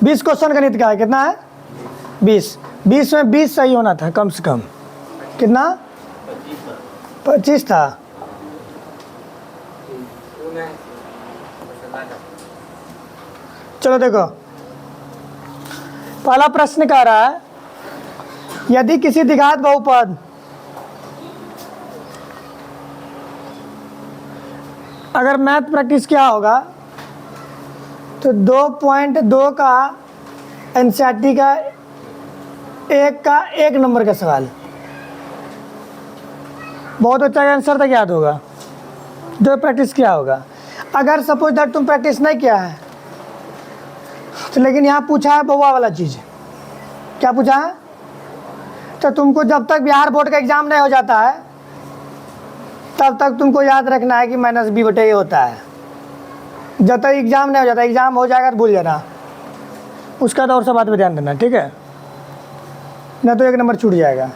20 question गणित का है, कितना है 20, 20 में 20 सही होना था कम से कम, कितना 25 था। चलो देखो, पहला प्रश्न कह रहा है यदि किसी द्विघात बहुपद अगर मैथ प्रैक्टिस किया होगा तो 2.2 का एनसीईआरटी का एक नंबर का सवाल, बहुत अच्छा आंसर तक याद होगा जो प्रैक्टिस किया होगा। अगर सपोज दैट तुम प्रैक्टिस नहीं किया है तो लेकिन यहाँ पूछा है बउआ वाला चीज़, क्या पूछा है, तो तुमको जब तक बिहार बोर्ड का एग्ज़ाम नहीं हो जाता है तब तक तुमको याद रखना है कि -b/a होता है। जब तक एग्ज़ाम नहीं हो जाता, एग्ज़ाम हो जाएगा तो भूल जाना, उसका तो और सब बात पर ध्यान देना, ठीक है, नहीं तो एक नंबर छूट जाएगा।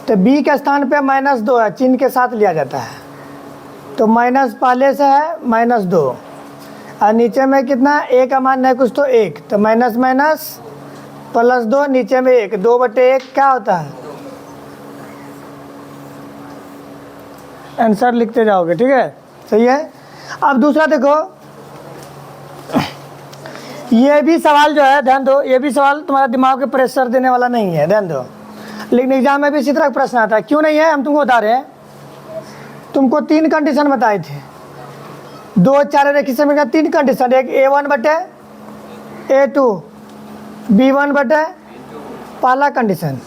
तो b के स्थान पे -2 है, चिन्ह के साथ लिया जाता है, तो माइनस पहले से है -2 और नीचे में कितना a का मान है कुछ तो 1, तो माइनस माइनस +2 नीचे में 1, 2/1 क्या होता है, आंसर लिखते जाओगे, ठीक है, सही है। अब दूसरा देखो, ये भी सवाल जो है ध्यान दो, ये भी सवाल तुम्हारा दिमाग के प्रेशर देने वाला नहीं है, ध्यान दो, लेकिन एग्जाम में भी इसी तरह प्रश्न आता है। क्यों नहीं है हम तुमको बता रहे हैं, तुमको 3 कंडीशन बताए थे, 2 4 रेखीय समीकरण का 3 कंडीशन, एक A1/A2 B1/, पहला कंडीशन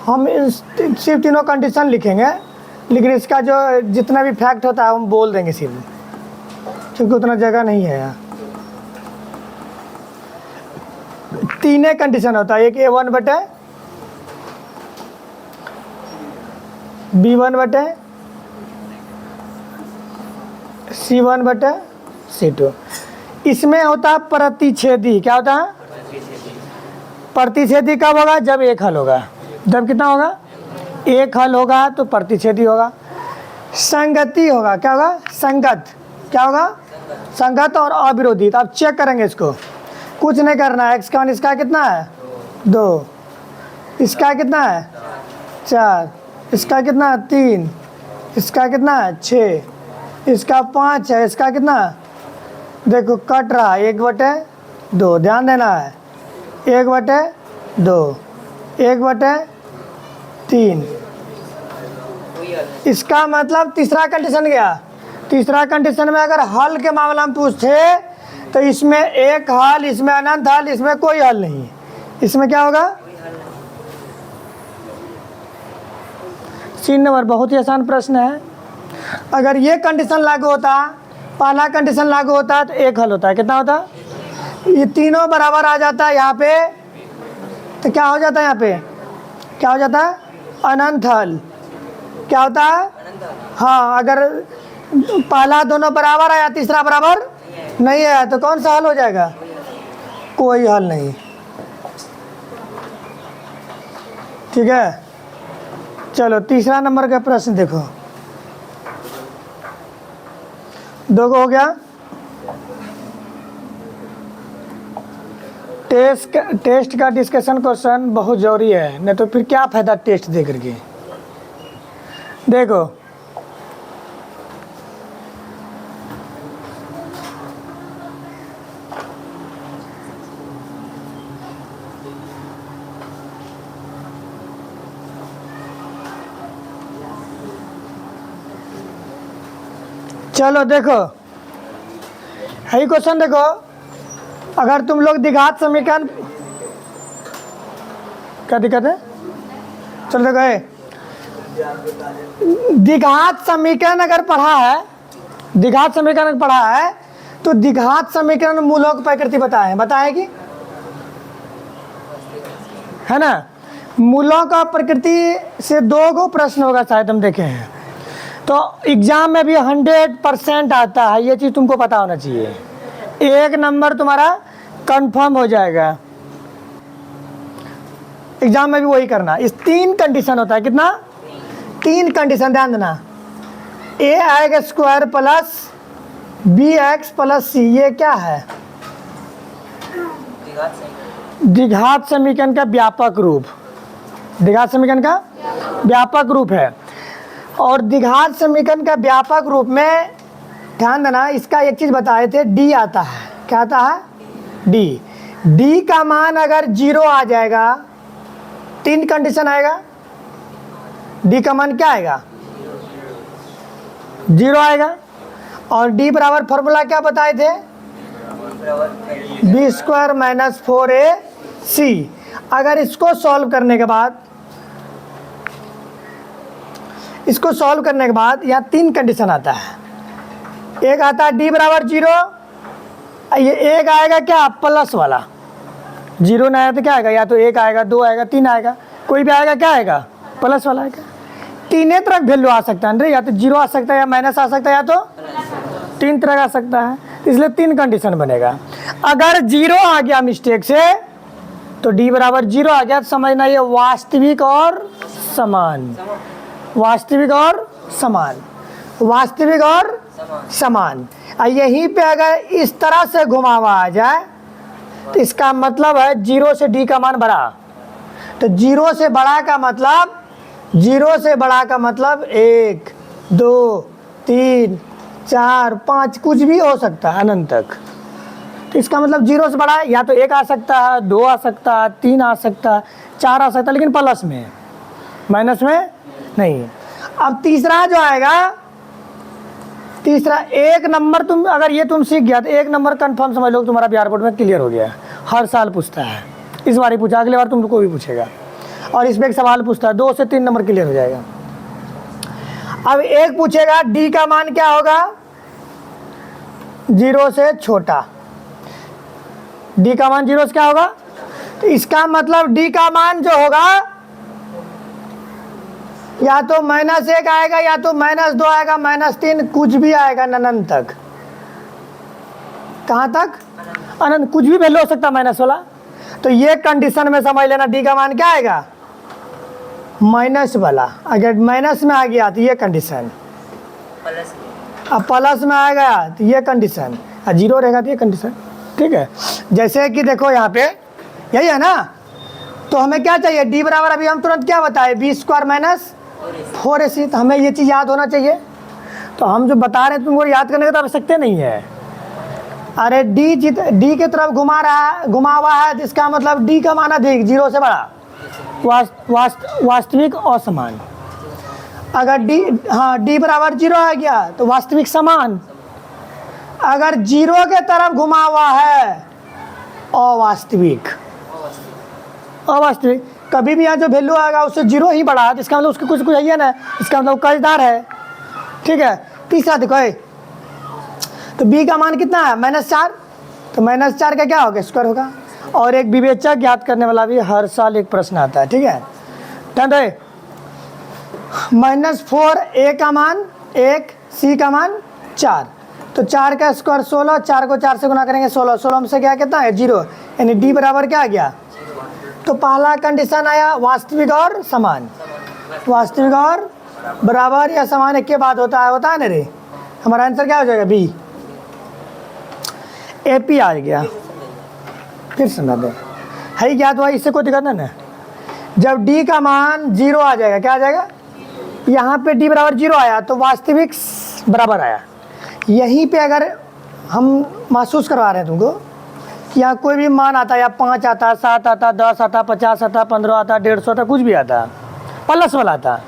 हम सिर्फ तीनों कंडीशन लिखेंगे, लेकिन इसका जो जितना भी फैक्ट होता है हम बोल देंगे सिर्फ, क्योंकि उतना जगह नहीं है यहाँ। 3 कंडीशन होता है, एक A1/, B1/, C1/, C2। इसमें होता है प्रतिच्छेदी, क्या होता है, प्रतिच्छेदी कब होगा, जब एक हल होगा, जब कितना होगा, एक हल होगा तो प्रतिच्छेदी होगा। संगति होगा, क्या होगा, संगत, क्या होगा, संगत और अविरोधी। तो अब चेक करेंगे इसको, कुछ नहीं करना है, x का मान इसका कितना है 2, इसका कितना है 4, इसका कितना है 3, इसका कितना है 6, इसका 5 है, इसका कितना, देखो कट रहा है 1/2, ध्यान देना है 1/2, 1/3। इसका मतलब तीसरा कंडीशन गया। तीसरा कंडीशन में अगर हल के मामला में पूछे तो इसमें एक हल, इसमें अनंत हल, इसमें कोई हल नहीं, इसमें क्या होगा, 3 नंबर। बहुत ही आसान प्रश्न है। अगर ये कंडीशन लागू होता, पहला कंडीशन लागू होता है तो एक हल होता है, कितना होता, ये तीनों बराबर आ जाता है यहाँ पे, तो क्या हो जाता है, यहाँ पे क्या हो जाता है, अनंत हल, क्या होता है, हाँ, अगर पहला दोनों बराबर आया, तीसरा बराबर नहीं आया तो कौन सा हल हो जाएगा, कोई हल नहीं, ठीक है। चलो तीसरा नंबर का प्रश्न देखो, 2 हो गया। टेस्ट का डिस्कशन क्वेश्चन बहुत जरूरी है, नहीं तो फिर क्या फायदा टेस्ट दे करके। देखो चलो देखो यही क्वेश्चन देखो, अगर तुम लोग द्विघात समीकरण, क्या दिक्कत है, चलो देखो द्विघात समीकरण अगर पढ़ा है, द्विघात समीकरण पढ़ा है तो द्विघात समीकरण मूलों की प्रकृति बताए कि है ना, मूलों का प्रकृति से 2 प्रश्न होगा शायद हम देखे हैं, तो एग्जाम में भी 100% आता है, ये चीज़ तुमको पता होना चाहिए, 1 नंबर तुम्हारा कंफर्म हो जाएगा। एग्जाम में भी वही करना। इस 3 कंडीशन होता है, कितना, 3 कंडीशन, ध्यान देना, a आएगा square plus bx plus c, ये क्या है, द्विघात समीकरण का व्यापक रूप, द्विघात समीकरण का व्यापक रूप है। और द्विघात समीकरण का व्यापक रूप में ध्यान देना, इसका एक चीज़ बताए थे, डी आता है। क्या आता है? डी। डी का मान अगर 0 आ जाएगा, 3 कंडीशन आएगा। डी का मान क्या आएगा? 0 आएगा। और डी बराबर फॉर्मूला क्या बताए थे? B square minus 4ac। अगर इसको सॉल्व करने के बाद, इसको सॉल्व करने के बाद यहाँ 3 कंडीशन आता है। एक आता है डी बराबर 0, ये एक आएगा क्या? प्लस वाला। 0 ना आया तो क्या आएगा? या तो 1 आएगा, 2 आएगा, 3 आएगा, कोई भी आएगा, क्या आएगा? प्लस वाला आएगा। तीनों तरह वैल्यू आ सकता है, या तो 0 आ सकता है, या माइनस आ सकता है, या तो 3 तरह आ सकता है। इसलिए 3 कंडीशन बनेगा। अगर 0 आ गया मिस्टेक से, तो डी बराबर 0 आ गया, तो समझना ये वास्तविक और समान, वास्तविक और समान, वास्तविक और समान। यहीं पे अगर इस तरह से घुमावा आ जाए तो इसका मतलब है 0 से डी का मान बड़ा। तो 0 से बड़ा का मतलब, 0 से बड़ा का मतलब 1, 2, 3, 4, 5 कुछ भी हो सकता है अनंत तक। तो इसका मतलब 0 से बड़ा है, या तो 1 आ सकता है, 2 आ सकता है, 3 आ सकता है, 4 आ सकता है, लेकिन प्लस में, माइनस में नहीं। अब तीसरा जो आएगा, तीसरा 1 नंबर, तुम अगर ये तुम सीख गया तो 1 नंबर कंफर्म समझ लो तुम्हारा बिहार बोर्ड में क्लियर हो गया। हर साल पूछता है, इस बार ही पूछा, अगले बार तुमको भी पूछेगा। और इसमें एक सवाल पूछता है, 2 से 3 नंबर क्लियर हो जाएगा। अब एक पूछेगा डी का मान क्या होगा? 0 से छोटा। डी का मान 0 से क्या होगा? तो इसका मतलब डी का मान जो होगा या तो -1 आएगा, या तो -2 आएगा, -3, कुछ भी आएगा अनंत तक। कहाँ तक? अनंत। कुछ भी वैल्यू हो सकता है माइनस वाला। तो ये कंडीशन में समझ लेना डी का मान क्या आएगा? माइनस वाला। अगर माइनस में आ गया तो ये कंडीशन, अब प्लस में आ गया तो ये कंडीशन, और 0 रहेगा तो ये कंडीशन। ठीक है, जैसे कि देखो यहाँ पे यही है ना। तो हमें क्या चाहिए? डी बराबर, अभी हम तुरंत क्या बताए? B square minus 4ac। तो हमें ये चीज़ याद होना चाहिए। तो हम जो बता रहे हैं तुमको याद करने की तो आवश्यकता नहीं है। अरे डी की तरफ घुमा हुआ है, जिसका मतलब डी का मान अधिक, 0 से बड़ा, वास्तविक और समान। अगर डी बराबर 0 आ गया तो वास्तविक समान। अगर 0 के तरफ घुमा हुआ है, अवास्तविक। अवास्तविक कभी भी यहाँ जो वैल्यू आएगा उससे 0 ही बड़ा है, जिसका मतलब उसके कुछ है ना, इसका मतलब कर्जदार है। ठीक है, तीसरा देखो, तो बी का मान कितना है? -4। तो -4 का क्या होगा? स्क्वायर होगा। और एक विवेचक ज्ञात करने वाला भी हर साल एक प्रश्न आता है। ठीक है, -4 ए का मान 1, सी का मान 4। तो 4 का स्क्वायर 16, 4 को 4 से गुना करेंगे 16, 16 में से क्या कितना है? 0। यानी डी बराबर क्या आ गया? तो पहला कंडीशन आया वास्तविक और समान। वास्तविक और बराबर या समान एक के बाद होता है ना रे। हमारा आंसर क्या हो जाएगा? बी। एपी आ गया। फिर समझा दो, है क्या? तो इससे कोई दिक्कत नहीं ना। जब डी का मान 0 आ जाएगा, क्या आ जाएगा? यहाँ पे डी बराबर 0 आया तो वास्तविक बराबर आया। यहीं पे अगर हम महसूस करवा रहे हैं तुमको कि यहाँ कोई भी मान आता है, या 5 आता, 7 आता, 10 आता, 50 आता, 15 आता, 150 आता, कुछ भी आता, प्लस वाला आता,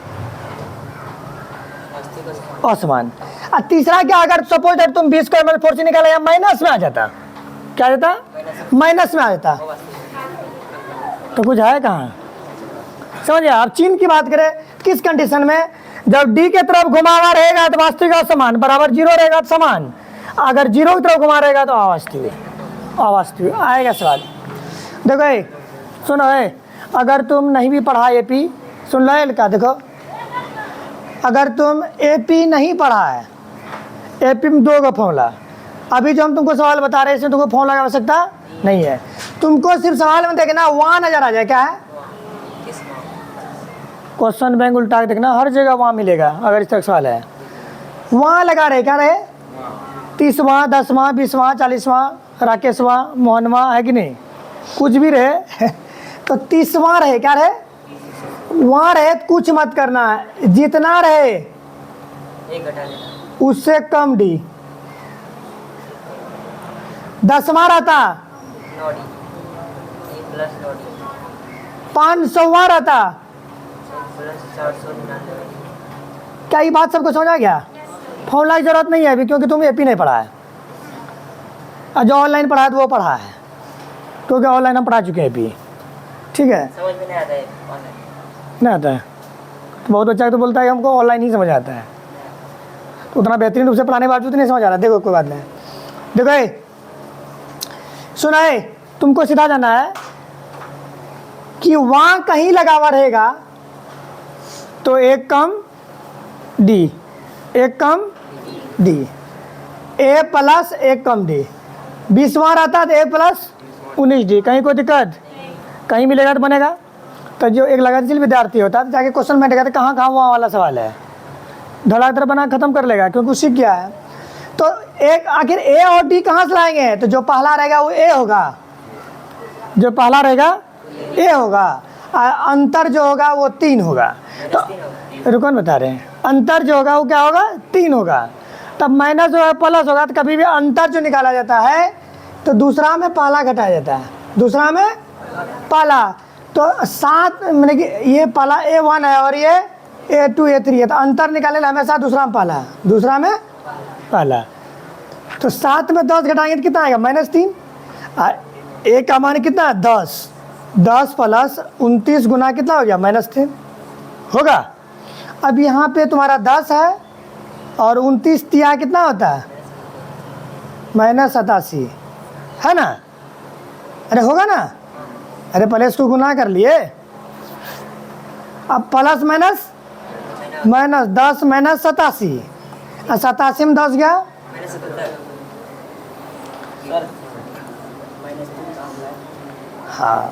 असमान। और तीसरा क्या? अगर सपोज दैट तुम 20 को 4 से निकाला, या माइनस में आ जाता, क्या आ जाता? माइनस में आ जाता। तो कुछ है कहाँ? समझिए। अब चिन्ह की बात करें, किस कंडीशन में? जब डी के तरफ घुमा हुआ रहेगा तो वास्तविक और समान, बराबर 0 रहेगा तो समान। अगर 0 की तरफ घुमा रहेगा तो अवास्तविक। अवास्तविक आएगा सवाल। देखो सुनो, अगर तुम नहीं भी पढ़ा एपी, सुन लो का, देखो अगर तुम एपी नहीं पढ़ा है, एपी में 2 का फॉर्मूला, अभी जो हम तुमको सवाल बता रहे हैं इसमें तुमको फॉर्मूला की आवश्यकता नहीं है। तुमको सिर्फ सवाल में देखना, वहाँ नजर आ जाए। क्या है? क्वेश्चन बैंक उल्टा देखना, हर जगह वहाँ मिलेगा। अगर इस तरह सवाल है, वहाँ लगा रहे, क्या रहे? 30वां, 10वां, 20वां, 40वां, राकेशवां, मोहनवां, है कि नहीं? कुछ भी रहे तो 30वां रहे, क्या रहे, वहाँ रहे तो कुछ मत करना है, जितना रहे एक घटा लेना, उससे कम डी। 10वां रहता 9 डी, 1 प्लस 9 डी, 500वां रहता। 1 प्लस 499 डी। क्या ये बात सबको समझ आ गया? फॉर्मूला की जरूरत नहीं है अभी, क्योंकि तुम एपी नहीं पढ़ा है, और जो ऑनलाइन पढ़ा है तो वो पढ़ा है, क्योंकि ऑनलाइन हम पढ़ा चुके हैं एपी। ठीक है, समझ में नहीं आता है ऑनलाइन। नहीं आता है तो बहुत बच्चा तो बोलता है कि हमको ऑनलाइन ही समझ आता है, तो उतना बेहतरीन रूप से पढ़ाने के बावजूद नहीं समझ आ रहा। देखो कोई बात नहीं, देखो ये सुना है, तुमको सीधा जाना है कि वहाँ कहीं लगा हुआ रहेगा तो एक कम डी, एक कम डी, ए प्लस एक कम डी। 20वां रहता है तो ए प्लस 19 डी। कहीं कोई दिक्कत, कहीं मिलेगा तो बनेगा। तो जो एक लगातार विद्यार्थी होता है तो जाके क्वेश्चन बैठेगा तो कहाँ कहाँ वहाँ वाला सवाल है, धड़ाधड़ बना खत्म कर लेगा, क्योंकि उसी क्या है। तो एक आखिर ए और डी कहाँ से लाएंगे, तो जो पहला रहेगा वो ए होगा, जो पहला रहेगा ए होगा, अंतर जो होगा वो 3 होगा। तो रुको न बता रहे हैं, अंतर जो होगा वो क्या होगा, 3 होगा। तब माइनस जो है प्लस होगा, तो कभी भी अंतर जो निकाला जाता है तो दूसरा में पहला घटाया जाता है, दूसरा में पहला। तो 7 मैंने कि ये पहला A1 है और ये A2 A3 है, तो अंतर निकाले हमेशा दूसरा में पहला, दूसरा में पहला। तो 7 में 10 घटाएंगे तो कितना आएगा, -3। ए का मान कितना है 10, 10 प्लस 29 गुना कितना हो गया, -3 होगा। अब यहाँ पे तुम्हारा 10 है और 29 तिया कितना होता है, -87 है ना। अरे होगा ना, अरे पहले इसको गुना कर लिए, अब प्लस माइनस माइनस 10 माइनस 87, और 87 में 10 गया, हाँ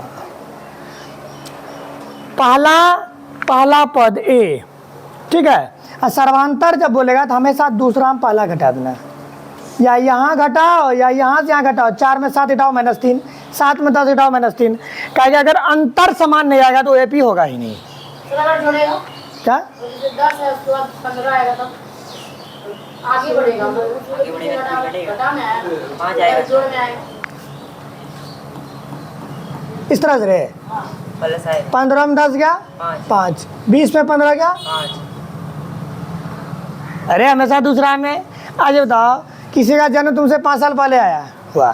पहला पद ए, ठीक है। और सर्वांतर जब बोलेगा तो हमेशा दूसरा में पहला घटा देना, या यहाँ घटाओ या यहाँ से यहाँ घटाओ। 4 में 7 घटाओ -3, 7 में 10 घटाओ -3। कहेगा अगर अंतर समान नहीं आएगा तो एपी होगा ही नहीं। क्या 10 है उसके बाद 15 आएगा तब आगे बढ़ेगा, घटा में आएगा, जोड़ में आएगा, इस तरह से रहे। प्लस आएगा 15 में 10 गया 5, 20 में 15 गया 5। अरे हमेशा दूसरा में। आज बताओ, किसी का जन्म तुमसे 5 साल पहले आया हुआ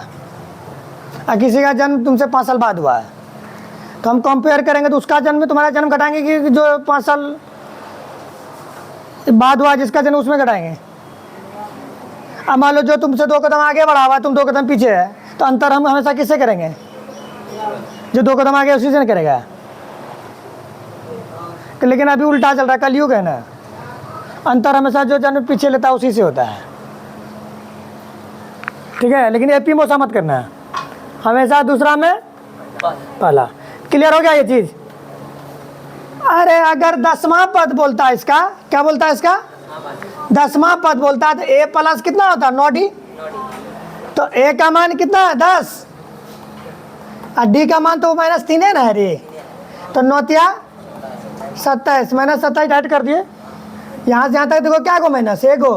और किसी का जन्म तुमसे 5 साल बाद हुआ है, तो हम कंपेयर करेंगे तो उसका जन्म में तुम्हारा जन्म घटाएंगे कि जो 5 साल बाद हुआ जिसका जन्म उसमें घटाएंगे। अब मान लो जो तुमसे 2 कदम आगे बढ़ा हुआ है, तुम 2 कदम पीछे है, तो अंतर हम हमेशा किससे करेंगे, जो 2 कदम आगे उसी से नहीं करेगा। लेकिन अभी उल्टा चल रहा है, कलयुग है ना, अंतर हमेशा जो जन्म पीछे लेता है उसी से होता है, ठीक है। लेकिन एपी मोसा मत करना है, हमेशा दूसरा में पहला। क्लियर हो गया ये चीज। अरे अगर 10वां पद बोलता है, इसका क्या बोलता है, इसका 10वां पद बोलता है तो ए प्लस कितना होता है 9 डी। तो ए का मान कितना है 10 और डी का मान तो -3 है ना रे, तो 9 तिया 27, -27 ऐड कर दिए। यहाँ से यहाँ तक देखो क्या गो माइनस 1 गो,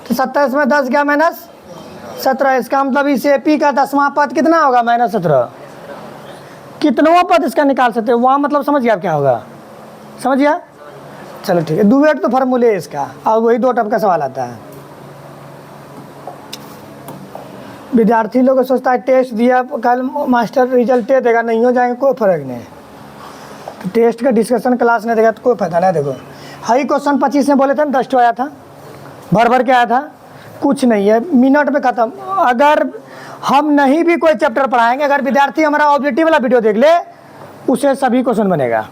तो 27 में 10 गया -17। इसका मतलब इस एपी का 10वां पद कितना होगा, -17। कितनों पद इसका निकाल सकते हो वहाँ, मतलब समझ गया क्या होगा, समझ गया। चलो ठीक है, डुएट तो फार्मूले इसका, और वही 2 टर्म का सवाल आता है। विद्यार्थी लोग सोचता है टेस्ट दिया कल मास्टर रिजल्ट देगा, नहीं हो जाएंगे कोई फर्क नहीं, तो टेस्ट का डिस्कशन क्लास नहीं देगा तो कोई फायदा नहीं। देखो हाई क्वेश्चन 25 में बोले थे ना, 10 आया था, भर के आया था, कुछ नहीं है, मिनट में खत्म। अगर हम नहीं भी कोई चैप्टर पढ़ाएंगे, अगर विद्यार्थी हमारा ऑब्जेक्टिव वाला वीडियो देख ले, उसे सभी क्वेश्चन बनेगा।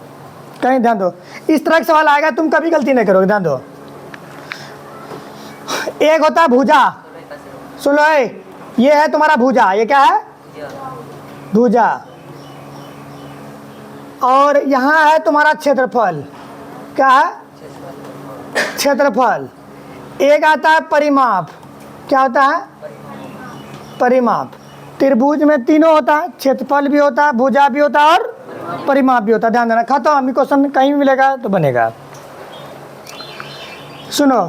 कहीं ध्यान दो, इस तरह का सवाल आएगा, तुम कभी गलती नहीं करोगे, ध्यान दो। एक होता है भुजा, सुन लो, ये है तुम्हारा भुजा, ये क्या है भुजा, और यहाँ है तुम्हारा क्षेत्रफल, क्या है क्षेत्रफल। एक आता है परिमाप, क्या होता है परिमाप। त्रिभुज में तीनों होता है, क्षेत्रफल भी होता है, भुजा भी होता है और परिमाप भी होता है। ध्यान देना, खत्म। क्वेश्चन कहीं भी मिलेगा तो बनेगा। सुनो,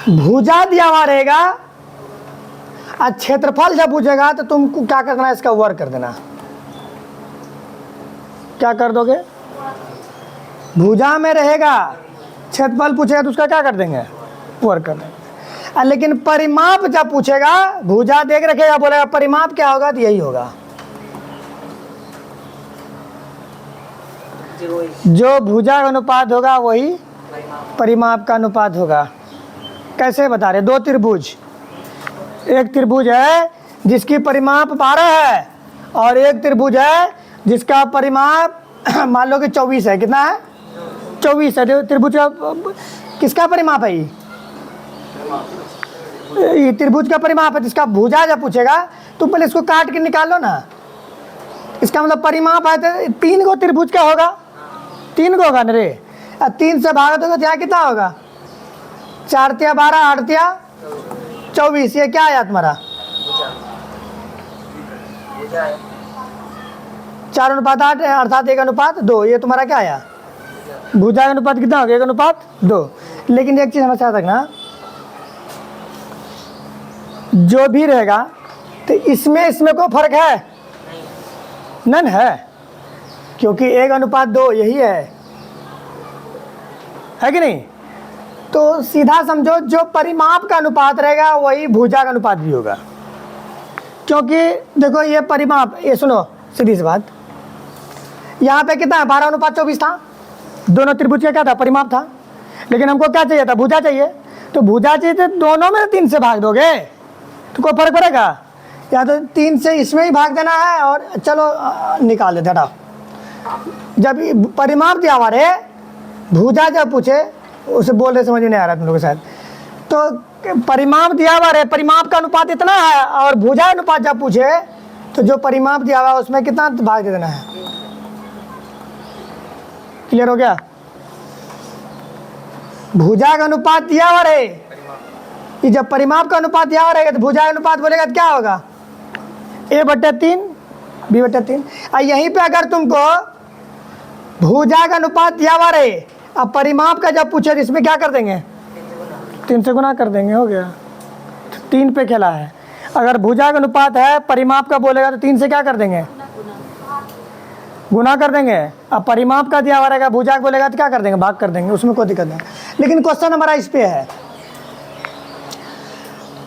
भुजा दिया हुआ रहेगा और क्षेत्रफल जब पूछेगा तो तुमको क्या करना है, इसका वर्ग कर देना। क्या कर दोगे? भुजा में रहेगा, क्षेत्रफल पूछेगा तो उसका क्या कर देंगे, वर्ग कर देंगे। लेकिन परिमाप जब पूछेगा, भुजा देख रखेगा, बोलेगा परिमाप क्या होगा, तो यही होगा। जो भुजा का अनुपात होगा वही परिमाप का अनुपात होगा। कैसे बता रहे? 2 त्रिभुज, एक त्रिभुज है जिसकी परिमाप 12 है और एक त्रिभुज है जिसका परिमाप मान लो कि 24 है। कितना है? 24 है। त्रिभुज का किसका परिमाप है? ये त्रिभुज का परिमाप है। जिसका भुजा जब पूछेगा तो पहले इसको काट के निकाल लो ना। इसका मतलब परिमाप है तो 3 को त्रिभुज का होगा, 3 को होगा न रे। 3 से भाग दोगे तो यहाँ कितना होगा? 4 तिया 12, 8 तिया 24। ये क्या आया तुम्हारा? 4:8 अर्थात 1:2। ये तुम्हारा क्या आया? भुजा का अनुपात कितना हो गया? 1:2। लेकिन एक चीज हमेशा याद रखना, जो भी रहेगा तो इसमें कोई फर्क है? नहीं है, क्योंकि 1:2 यही है कि नहीं? तो सीधा समझो, जो परिमाप का अनुपात रहेगा वही भुजा का अनुपात भी होगा। क्योंकि देखो ये परिमाप, ये सुनो सीधी सी बात, यहाँ पे कितना है? 12:24 था। दोनों त्रिभुज का क्या था? परिमाप था। लेकिन हमको क्या चाहिए था? भुजा चाहिए। तो भुजा चाहिए तो दोनों में 3 से भाग दोगे तो कोई फर्क पड़ेगा? या तो 3 से इसमें ही भाग देना है और चलो निकाल लेते, हटाओ। जब परिमाप दिया हमारे, भुजा जब पूछे, उसे बोल रहे समझ में नहीं आ रहा तुम लोग के साथ, तो परिमाप दिया हुआ है, परिमाप का अनुपात इतना है, और भुजा अनुपात जब पूछे तो जो परिमाप दिया हुआ है उसमें कितना भाग दे देना है। क्लियर हो गया? भुजा का अनुपात दिया हुआ है, ये जब परिमाप का अनुपात दिया हुआ रहेगा तो भुजा का अनुपात बोलेगा तो क्या होगा? A/3 B/3। और यहीं पे अगर तुमको भुजा का अनुपात दिया हुआ रहे, अब परिमाप का जब पूछे तो इसमें क्या कर देंगे? 3 से गुना कर देंगे, हो गया। 3 पे खेला है। अगर भुजा का अनुपात है, परिमाप का बोलेगा तो 3 से क्या कर देंगे? गुना कर देंगे। अब परिमाप का दिया हुआ रहेगा, भुजा का बोलेगा तो क्या कर देंगे? भाग कर देंगे, उसमें कोई दिक्कत नहीं। लेकिन क्वेश्चन हमारा इस पे है,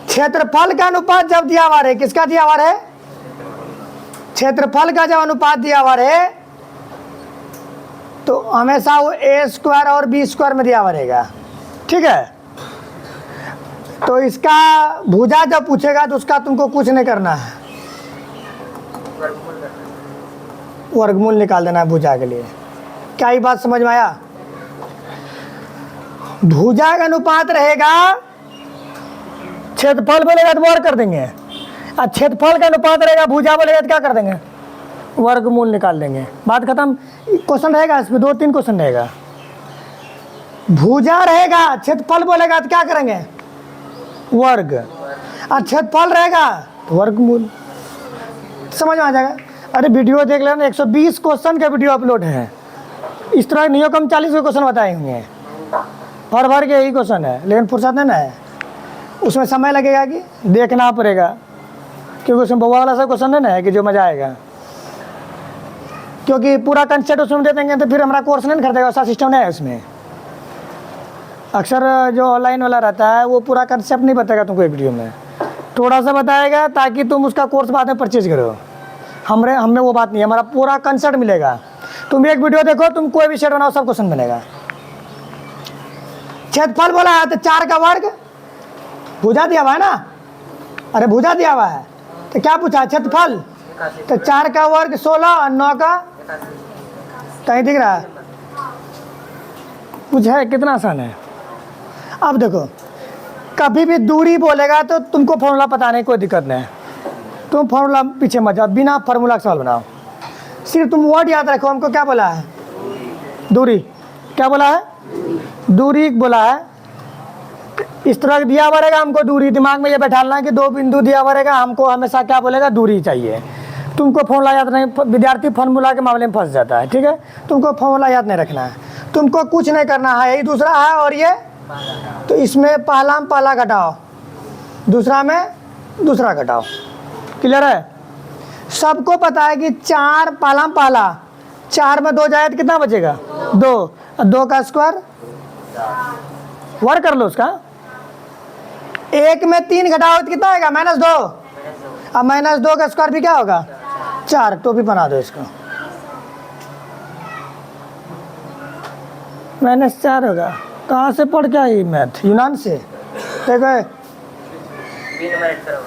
क्षेत्रफल का अनुपात जब दिया हुआ है, किसका दिया हुआ है? क्षेत्रफल का जब अनुपात दिया हुआ है तो हमेशा वो A² और B² में दिया हुआ रहेगा। ठीक है? तो इसका भुजा जब पूछेगा तो उसका तुमको कुछ नहीं करना है, वर्गमूल निकाल देना है भुजा के लिए। क्या ये बात समझ में आया? भुजा का अनुपात रहेगा, क्षेत्रफल बोलेगा तो वर्ग कर देंगे, और क्षेत्रफल का अनुपात रहेगा, भुजा बोलेगा तो क्या कर देंगे? वर्गमूल निकाल देंगे। बात खत्म। क्वेश्चन रहेगा इसमें 2-3 क्वेश्चन रहेगा। भुजा रहेगा, क्षेत्रफल बोलेगा तो क्या करेंगे? वर्ग। और क्षेत्रफल रहेगा तो वर्गमूल। समझ में आ जाएगा? अरे वीडियो देख लेना, 120 क्वेश्चन का वीडियो अपलोड है। इस तरह नहीं हो कम 40 क्वेश्चन बताए होंगे, भर के यही क्वेश्चन है। लेकिन फुर्सत नहीं ना है, उसमें समय लगेगा कि देखना पड़ेगा, क्योंकि उसमें बउआ वाला सा क्वेश्चन नहीं ना है कि जो मजा आएगा। क्योंकि पूरा कंसेप्ट उसमें दे देंगे तो फिर हमारा कोर्स नहीं खरीदेगा, ऐसा सिस्टम नहीं है उसमें। अक्सर जो ऑनलाइन वाला रहता है वो पूरा कंसेप्ट नहीं बताएगा तुमको एक वीडियो में, थोड़ा सा बताएगा ताकि तुम उसका कोर्स बाद में परचेज करो। हमें वो बात नहीं है, हमारा पूरा कंसेप्ट मिलेगा। तुम एक वीडियो देखो, तुम कोई भी सेट बनाओ, सब क्वेश्चन मिलेगा। क्षेत्रफल बोला है तो 4 का वर्ग, भुजा दिया हुआ है ना, अरे भुजा दिया हुआ है तो क्या पूछा? क्षेत्रफल। तो 4 का वर्ग 16 और 9 का कहीं दिख रहा है? कुछ है? कितना आसान है। अब देखो, कभी भी दूरी बोलेगा तो तुमको फॉर्मूला पता नहीं, कोई दिक्कत नहीं, तुम फॉर्मूला पीछे मत जाओ, बिना फॉर्मूला का सवाल बनाओ। सिर्फ तुम वर्ड याद रखो। हमको क्या बोला है? दूरी। क्या बोला है? दूरी बोला है। इस तरह का दिया हुआ रहेगा, हमको दूरी दिमाग में ये बैठाना है कि दो बिंदु दिया हुआ रहेगा, हमको हमेशा क्या बोलेगा, दूरी चाहिए। तुमको फॉर्मूला याद नहीं, विद्यार्थी फॉर्मूला के मामले में फंस जाता है, ठीक है। तुमको फॉर्मूला याद नहीं रखना है, तुमको कुछ नहीं करना है, यही दूसरा है और ये, तो इसमें पहला में पहला घटाओ, दूसरा में दूसरा घटाओ। क्लियर है? सबको पता है कि 4 पहला में पहला, 4 में 2 जाए तो कितना बचेगा, 2, 2 का स्क्वायर वर्क कर लो उसका। 1 में 3 घटाओ तो कितना आएगा, -2। अब -2 का स्क्वायर भी क्या होगा, 4। तो भी बना दो इसको, -4 होगा। कहाँ से पढ़ के आई मैथ, यूनान से? देखो बी नंबर ऐड करो।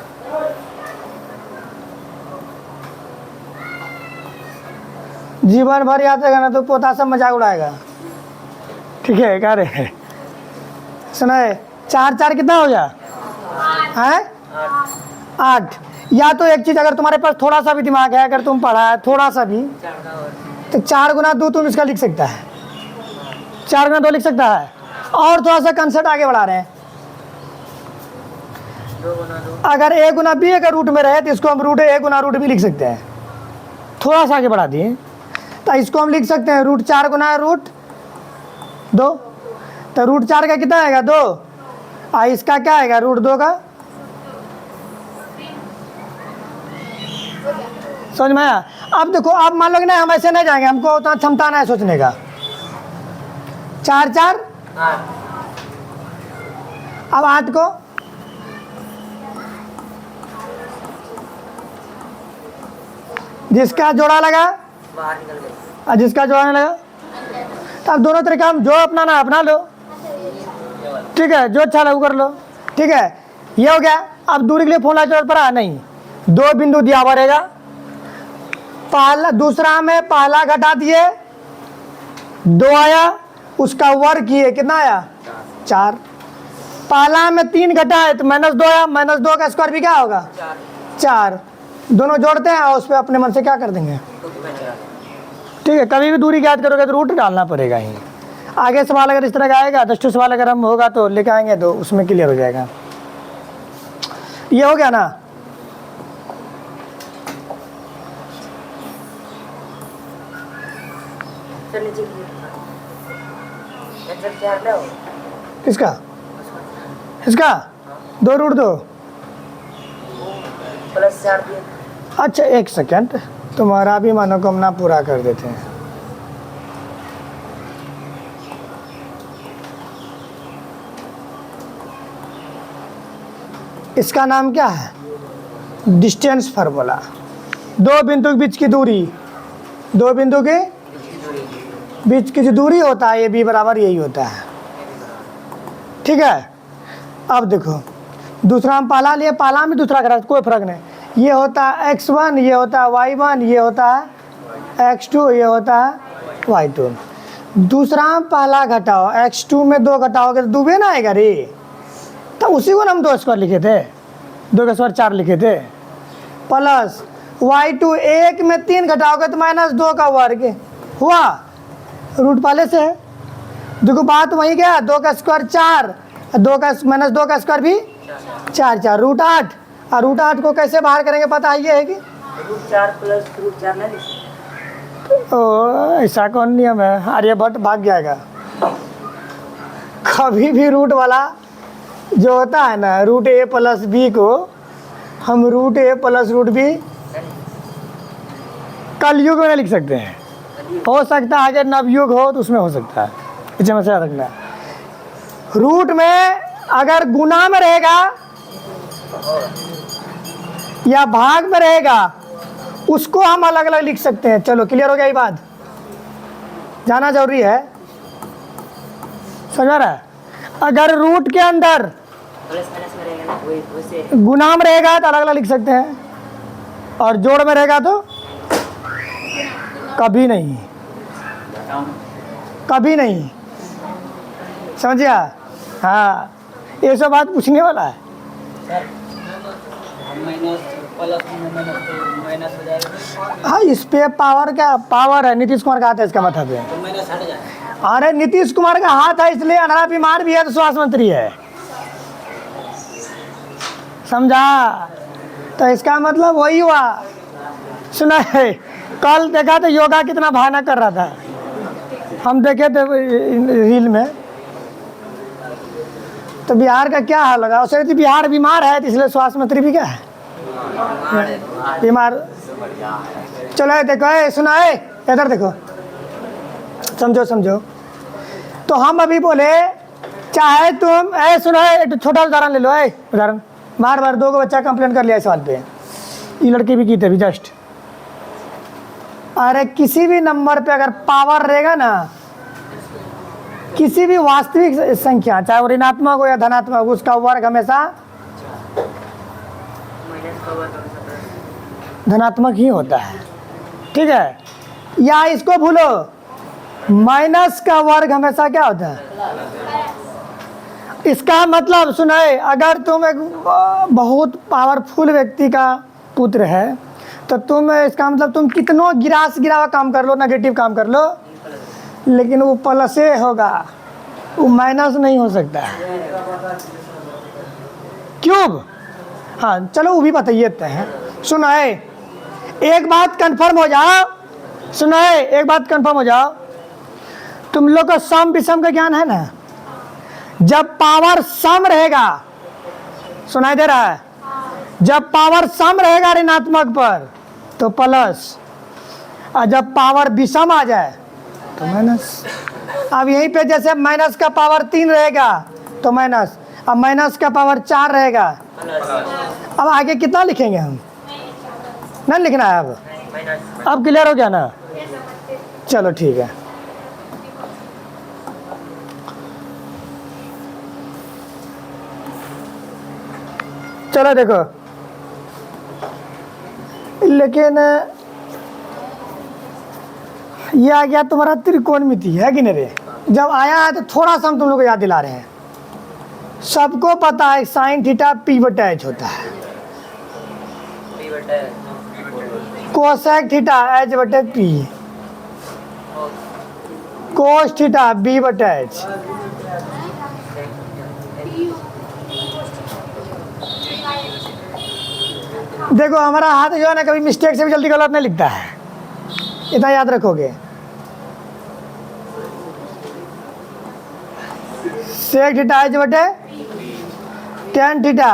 जीवन भर याद रहेगा ना तो पोता सब मजाक उड़ाएगा, ठीक है। क्या रे सुनाए, 4 4 कितना हो गया है, 8। या तो एक चीज़, अगर तुम्हारे पास थोड़ा सा भी दिमाग है, अगर तुम पढ़ा है थोड़ा सा भी, तो 4 गुना 2 तुम इसका लिख सकता है, 4 गुना 2 लिख सकता है। और थोड़ा सा कंसेप्ट आगे बढ़ा रहे हैं, अगर a गुना b अगर रूट में रहे तो इसको हम रूट a गुना रूट b लिख सकते हैं। थोड़ा सा आगे बढ़ा दिए तो इसको हम लिख सकते हैं √4 गुना √2, तो √4 का कितना आएगा, 2, और इसका क्या आएगा, √2 का। समझ में आया? अब देखो, अब मान लो कि नहीं, हम ऐसे नहीं जाएंगे, हमको उतना क्षमता नहीं है सोचने का। 4 4, अब 8 को जिसका जोड़ा लगा बाहर निकल गई। और जिसका जोड़ा नहीं लगा, तो अब दोनों तरीका हम जो अपनाना अपना लो, ठीक है, जो अच्छा लगे कर लो, ठीक है। ये हो गया। अब दूरी के लिए फॉर्मूला जरूरत पड़ा नहीं, 2 बिंदु दिया हुआ रहेगा, पहला दूसरा में पहला घटा दिए, 2 आया, उसका वर्ग किए, कितना आया, 4। पहला में 3 घटा है तो -2 आया, -2 का स्क्वायर भी क्या होगा, 4। दोनों जोड़ते हैं और उस पर अपने मन से क्या कर देंगे, ठीक है। कभी भी दूरी याद करोगे तो रूट डालना पड़ेगा ही। आगे सवाल अगर इस तरह का आएगा, 10 सवाल अगर हम होगा तो लेके आएंगे तो उसमें क्लियर हो जाएगा। ये हो गया ना। सर नीचे की आंसर क्या है, इसका 2√2 +4 दिए। अच्छा, 1 सेकेंड, तुम्हारा भी मनोकामना पूरा कर देते हैं। इसका नाम क्या है, डिस्टेंस फार्मूला। 2 बिंदु के बीच की दूरी, 2 बिंदु के बीच की जो दूरी होता है, ये b बराबर यही होता है, ठीक है। अब देखो, दूसरा हम पहला लिए, पहला में दूसरा करा, कोई फर्क नहीं। ये होता है x1, ये होता है y1, ये होता है x2, ये होता है y2। दूसरा हम पहला घटाओ, x2 में 2 घटाओगे तो 2 ना आएगा रे, तो उसी को हम 2 स्क्वायर लिखे थे, 2 का स्क्वायर 4 लिखे थे, प्लस y2 1 में 3 घटाओगे तो -2 का वर्ग हुआ, रूट पहले से है। देखो बात वही क्या, 2 का स्क्वायर 4, 2 का -2 का स्क्वायर भी 4 4, √8। और √8 को कैसे बाहर करेंगे पता है, ये है कि √4 + √4 नहीं लिख सकते। ओ ऐसा कौन नियम है, आर्यभट्ट भाग जाएगा। कभी भी रूट वाला जो होता है ना, √a + b को हम √a + √b कलयुग में नहीं लिख सकते हैं। हो सकता है अगर नवयुग हो तो उसमें हो सकता है, इसे मत याद रखना। रूट में अगर गुना में रहेगा या भाग में रहेगा, उसको हम अलग अलग लिख सकते हैं। चलो क्लियर हो गया ये बात, जाना जरूरी है, समझ रहा है। अगर रूट के अंदर प्लस माइनस में रहेगा ना, वैसे गुना में रहेगा तो अलग अलग लिख सकते हैं, और जोड़ में रहेगा तो कभी नहीं, कभी नहीं, समझिया। हाँ, ये सब बात पूछने वाला है। माइनस हो जाएगा। हाँ, इस पे पावर क्या पावर है, नीतीश कुमार का हाथ है इसका मतलब है। माइनस हट जाए। अरे नीतीश कुमार का हाथ है इसलिए अनारा बीमार भी है तो स्वास्थ्य मंत्री है। समझा? तो इसका मतलब वही हुआ। सुना है, कल देखा तो योगा कितना बहाना कर रहा था, हम देखे थे रील में। तो बिहार का क्या हाल लगा उसे? बिहार बीमार है तो इसलिए स्वास्थ्य मंत्री भी क्या है, बीमार। चलो देखो, सुना है, इधर देखो, समझो समझो। तो हम अभी बोले चाहे तुम सुनो, एक छोटा उदाहरण ले लो। उदाहरण, बार बार 2 बच्चा कंप्लेन कर लिया इस सवाल पे, ये लड़की भी की थी अभी जस्ट। अरे किसी भी नंबर पे अगर पावर रहेगा ना, किसी भी वास्तविक संख्या, चाहे वो ऋणात्मक हो या धनात्मक हो, उसका वर्ग हमेशा धनात्मक ही होता है। ठीक है, या इसको भूलो, माइनस का वर्ग हमेशा क्या होता है? इसका मतलब सुनाए, अगर तुम एक बहुत पावरफुल व्यक्ति का पुत्र है तो तुम, इसका मतलब तुम कितनों गिरावा काम कर लो, नेगेटिव काम कर लो, लेकिन वो प्लस होगा, वो माइनस नहीं हो सकता। क्यूब, हाँ चलो वो भी बताइए हैं। सुनाए, एक बात कंफर्म हो जाओ, सुनाए एक बात कंफर्म हो जाओ, तुम लोग का सम विषम का ज्ञान है ना? जब पावर सम रहेगा, सुनाई दे रहा है, जब पावर सम रहेगा ऋणात्मक पर तो प्लस, और जब पावर विषम आ जाए तो माइनस। अब यहीं पे जैसे माइनस का पावर 3 रहेगा तो माइनस, अब माइनस का पावर 4 रहेगा। अब आगे कितना लिखेंगे हम? नहीं लिखना है अब क्लियर हो गया ना? चलो ठीक है। चलो देखो, लेकिन ये आ गया तुम्हारा त्रिकोणमिति, है कि नहीं रे? जब आया है तो थोड़ा सा हम तुम लोग को याद दिला रहे हैं। सबको पता है साइन थीटा पी बटा एच होता है, कोसेक थीटा एच बटे पी, कोस थीटा बी बटा एच। देखो हमारा हाथ जो है ना, कभी मिस्टेक से भी जल्दी गलत नहीं लिखता है, इतना याद रखोगे। सेक थीटा एच बटे टेन थीटा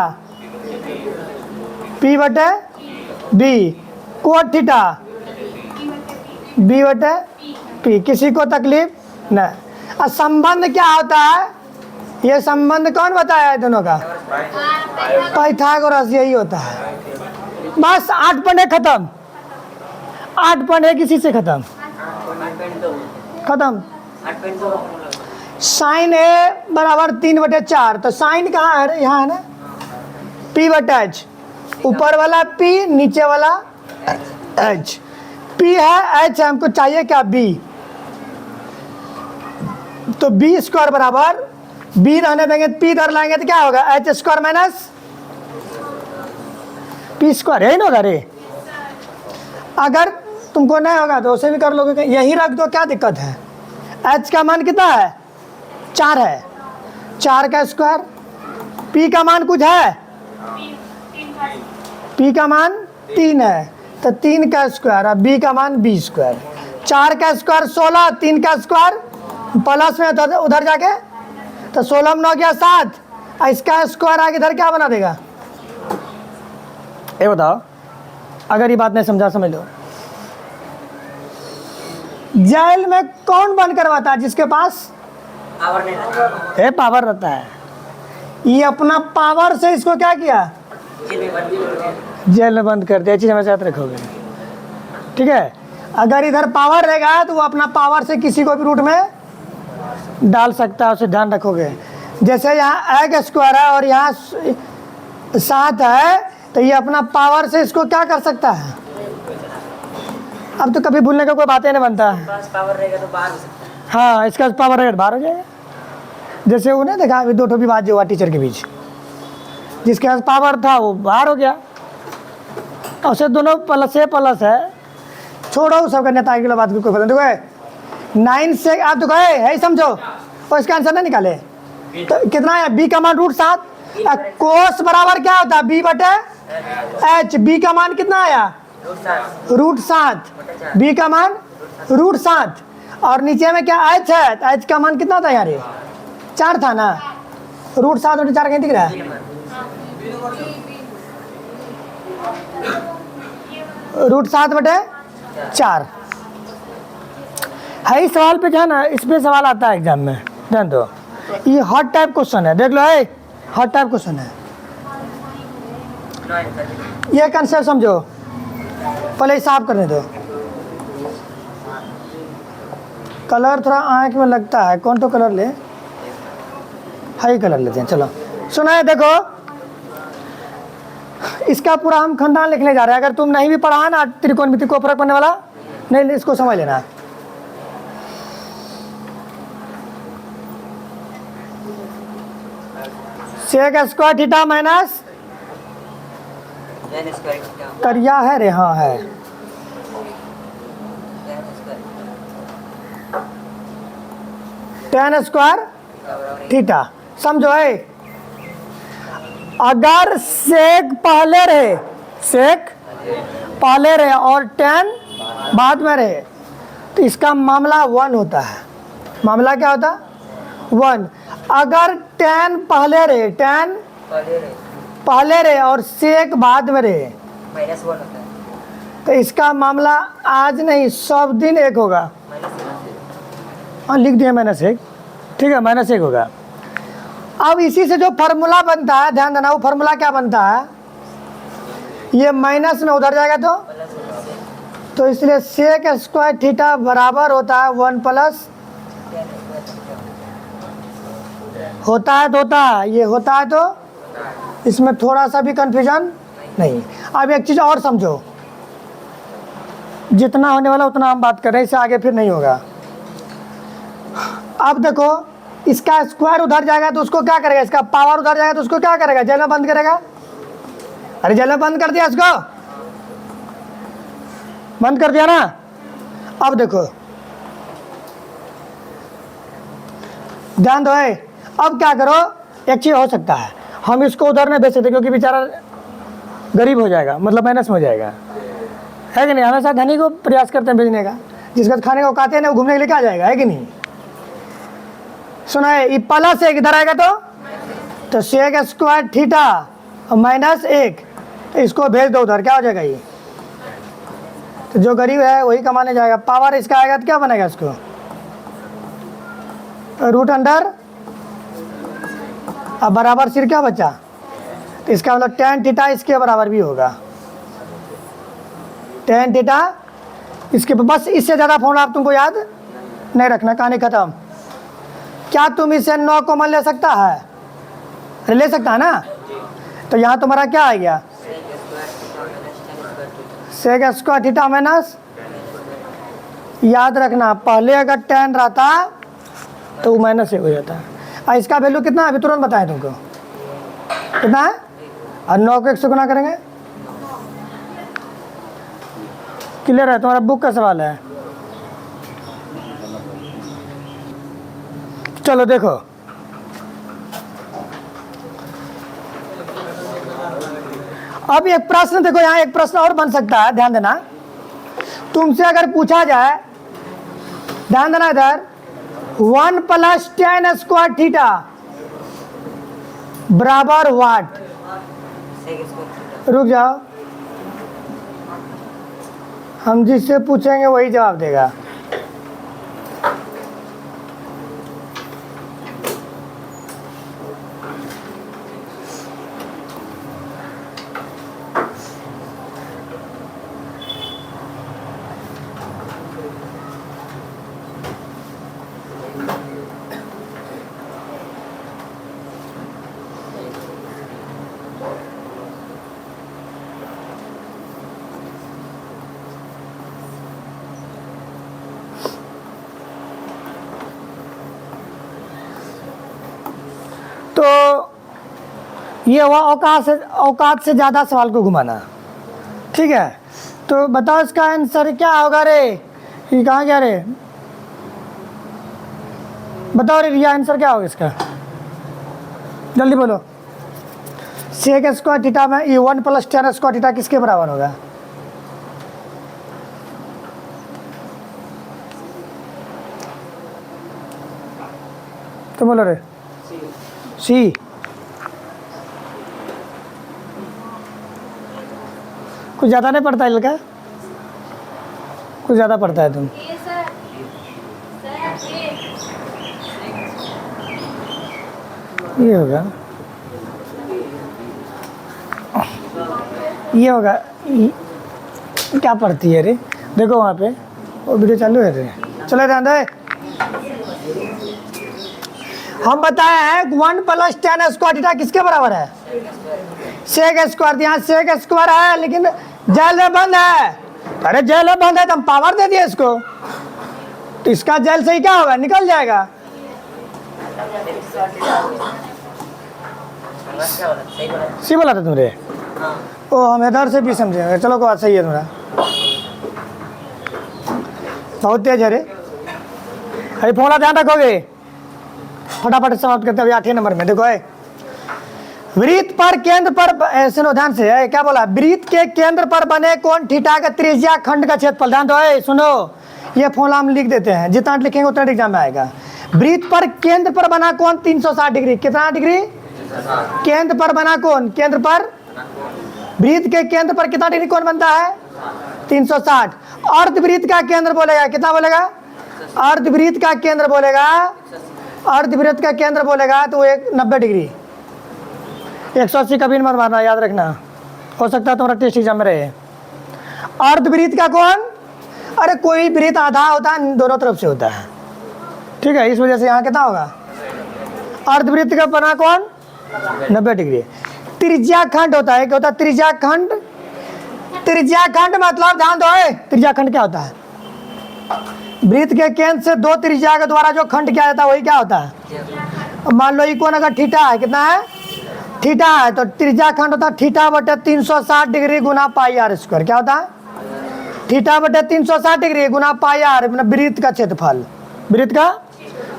पी बटे बी, कोट थीटा बी बटे पी। किसी को तकलीफ नहीं। और संबंध क्या होता है? ये संबंध कौन बताया है दोनों का? पाइथागोरस, यही होता है। बस 8 पढ़े खत्म, 8 पढ़े किसी से खत्म, खत्म। साइन ए बराबर 3/4, तो साइन कहाँ है? यहाँ है ना, पी बटा एच, ऊपर वाला पी नीचे वाला एच। पी है, एच हमको चाहिए क्या? बी। तो बी स्क्वायर बराबर, बी रहने देंगे, पी इधर लाएंगे तो क्या होगा? H square minus P square, यही ना होगा रे? अगर तुमको नहीं होगा तो उसे भी कर लोगे, यही रख दो, क्या दिक्कत है? एच का मान कितना है? 4 है, 4 का स्क्वायर। पी का मान कुछ है? पी का मान 3 है, तो 3 का स्क्वायर, और बी का मान बी स्क्वायर। 4 का स्क्वायर 16, 3 का स्क्वायर प्लस में तो उधर जाके, तो 16 में 9 गया 7, इसका स्क्वायर आगे इधर क्या बना देगा? ये बताओ, अगर ये बात नहीं समझा, समझ लो। जेल में कौन बंद करवाता है? जिसके पास पावर नहीं रहता, पावर रहता है। ये अपना पावर से इसको क्या किया? जेल में बंद कर दिया। चीज हमेशा याद रखोगे, ठीक है? अगर इधर पावर रहेगा तो वो अपना पावर से किसी को भी रूट में डाल सकता है, उसे ध्यान रखोगे। जैसे यहाँ एक स्क्वायर है और यहाँ 7 है, तो ये अपना पावर से इसको क्या कर सकता है? अब तो कभी भूलने का कोई बात ही नहीं बनता है। पास पावर रहेगा तो बाहर हो सकता है। हाँ, इसका पावर रहेगा बाहर हो जाएगा। जैसे वो नहीं देखा अभी 2 विवाद जो हुआ टीचर के बीच, जिसके पास पावर था वो बाहर हो गया, और उसे दोनों प्लस है। छोड़ो सबका नेता की बात, कोई पता नहीं। 9 से आप तो कहे है ही समझो, और इसका आंसर नहीं निकाले तो कितना है? बी का मान √7, कोस बराबर क्या होता है? बी बटे एच। बी का मान कितना आया? √7। बी का मान √7 और नीचे में क्या एच है? तो एच का मान कितना था यार? 4 था ना। √7 बटे 4 कहीं दिख रहा है? √7 बटे 4 है। इस सवाल पे क्या है ना, इस पे सवाल आता है एग्जाम में, ध्यान दो। ये हॉट टाइप क्वेश्चन है, देख लो है, हॉट टाइप क्वेश्चन है। ये कंसेप्ट समझो, पहले साफ करने दो। कलर थोड़ा आंख में लगता है, कौन तो कलर ले? हाई कलर लेते हैं, चलो। सुना है, देखो इसका पूरा हम खानदान लिखने जा रहे हैं। अगर तुम नहीं भी पढ़ा ना त्रिकोणमिति को फर्क पड़ने वाला नहीं, इसको समझ लेना। सेक स्क्वायर थीटा माइनस करिया है रे, हाँ है, tan स्क्वायर थीटा। समझो है, अगर सेक पहले रहे, सेक पहले रहे और tan बाद में रहे तो इसका मामला 1 होता है। मामला क्या होता? 1। अगर tan पहले रहे, tan पहले रहे और सेक बाद में रहे -1 होता है। तो इसका मामला आज नहीं सब दिन 1 होगा। हाँ लिख दिया -1, ठीक है, -1 होगा। अब इसी से जो फार्मूला बनता है, ध्यान देना, वो फार्मूला क्या बनता है? ये माइनस में उधर जाएगा तो इसलिए सेक स्क्वायर थीटा बराबर होता है 1 प्लस होता है ये होता है, तो इसमें थोड़ा सा भी कंफ्यूजन नहीं। अब एक चीज़ और समझो, जितना होने वाला उतना हम बात कर रहे हैं, इससे आगे फिर नहीं होगा। अब देखो, इसका स्क्वायर उधर जाएगा तो उसको क्या करेगा? इसका पावर उधर जाएगा तो उसको क्या करेगा? जेल में बंद करेगा। अरे जेल में बंद कर दिया, इसको बंद कर दिया ना। अब देखो ध्यान दो, है अब क्या करो, एक चीज हो सकता है, हम इसको उधर नहीं भेज सकते क्योंकि बेचारा गरीब हो जाएगा, मतलब माइनस में हो जाएगा, है कि नहीं? हमेशा धनी को प्रयास करते हैं भेजने का, जिसका खाने को खाते हैं ना वो घूमने के लिए क्या जाएगा, है कि नहीं? सुना है, ये प्लस 1 इधर आएगा तो सेक स्क्वायर थीटा और -1, तो इसको भेज दो उधर, क्या हो जाएगा? ये तो जो गरीब है वही कमाने जाएगा। पावर इसका आएगा तो क्या बनेगा? इसको रूट अंडर, अब बराबर सिर क्या बचा? तो इसका मतलब tan थीटा इसके बराबर भी होगा। tan थीटा इसके, बस इससे ज़्यादा फॉर्मूला आप तुमको याद नहीं रखना, कहानी खत्म। क्या तुम इसे 9 कॉमन ले सकता है? अरे ले सकता है ना। तो यहाँ तुम्हारा क्या आ गया? सेक स्क्वायर थीटा माइनस, याद रखना पहले अगर tan रहता तो वो -1 हो जाता है। और इसका वैल्यू कितना है अभी तुरंत बताएं तुमको, कितना है? और 9 को 1 से गुना करेंगे, क्लियर है? तुम्हारा बुक का सवाल है। चलो देखो, अब एक प्रश्न देखो, यहाँ एक प्रश्न और बन सकता है, ध्यान देना। तुमसे अगर पूछा जाए, ध्यान देना इधर, 1 प्लस tan स्क्वायर थीटा बराबर वाट? रुक जाओ, हम जिससे पूछेंगे वही जवाब देगा। तो ये हुआ औकात से ज़्यादा सवाल को घुमाना, ठीक है? तो बताओ इसका आंसर क्या होगा रे? ये कहाँ गया रे? बताओ रे, ये आंसर क्या होगा इसका? जल्दी बोलो। सेक स्क्वायर थीटा में ये 1 प्लस टेन स्क्वायर थीटा किसके बराबर होगा? तुम बोलो रे। सी। कुछ ज़्यादा नहीं पड़ता है लड़का, कुछ ज़्यादा पड़ता है तुम। ये होगा, ये होगा, क्या पढ़ती है रे? देखो वहाँ पे वो वीडियो चालू है रे। चलो ध्यान दे, हम बताए हैं 1 प्लस टेन स्क्वायर थीटा किसके बराबर है? Sec square. यहाँ सेक स्क्वायर है लेकिन जेल में बंद है। अरे जेल में बंद है तो हम पावर दे दिए इसको, तो इसका जेल से ही क्या होगा? निकल जाएगा। सी बोला था तुमरे? ओ हम इधर से भी समझेंगे। चलो कोई बात सही है तुम्हारा, बहुत तेज है रे। अरे फोड़ा ध्यान रखोगे, फटाफट समाप्त करते हैं। 8वें नंबर में देखो है, वृत्त पर केंद्र पर, सुनो ध्यान से है, क्या बोला? वृत्त के केंद्र पर बने कोण थीटा का त्रिज्या खंड का क्षेत्रफल। ध्यान दो है, सुनो, ये फॉर्मूला हम लिख देते हैं, जितना लिखेंगे उतना एग्जाम में आएगा। वृत्त पर केंद्र पर बना कोण 360 डिग्री। कितना डिग्री? केंद्र पर बना कोण, केंद्र पर, वृत्त के केंद्र पर कितना डिग्री कोण बनता है? 360। अर्धवृत्त का केंद्र बोलेगा, कितना बोलेगा? अर्धवृत्त का केंद्र बोलेगा, अर्धवृत्त का केंद्र बोलेगा तो एक 90 डिग्री। 180 कभी मत मारना, याद रखना, हो सकता है तुम्हारा टेस्ट एग्जाम में रहे। अर्धवृत्त का कोण, अरे कोई वृत्त आधा होता है, दोनों तरफ से होता है, ठीक है, इस वजह से यहाँ कितना होगा? अर्धवृत्त का बना कोण 90 डिग्री। त्रिज्या खंड होता है, क्या होता है? त्रिज्या खंड। त्रिज्या खंड मतलब ध्यान दो, त्रिज्या खंड क्या होता है? वृत्त के केंद्र से दो त्रिज्या के द्वारा जो खंड किया जाता है वही क्या होता है? मान लो ये कोण अगर थीटा है, कितना है? थीटा है, तो त्रिज्या खंड होता है थीटा बटे 360 डिग्री गुना पाई आर स्क्वायर। क्या होता है? थीटा बटे 360 डिग्री गुना पाई आर, वृत्त का क्षेत्रफल। वृत्त का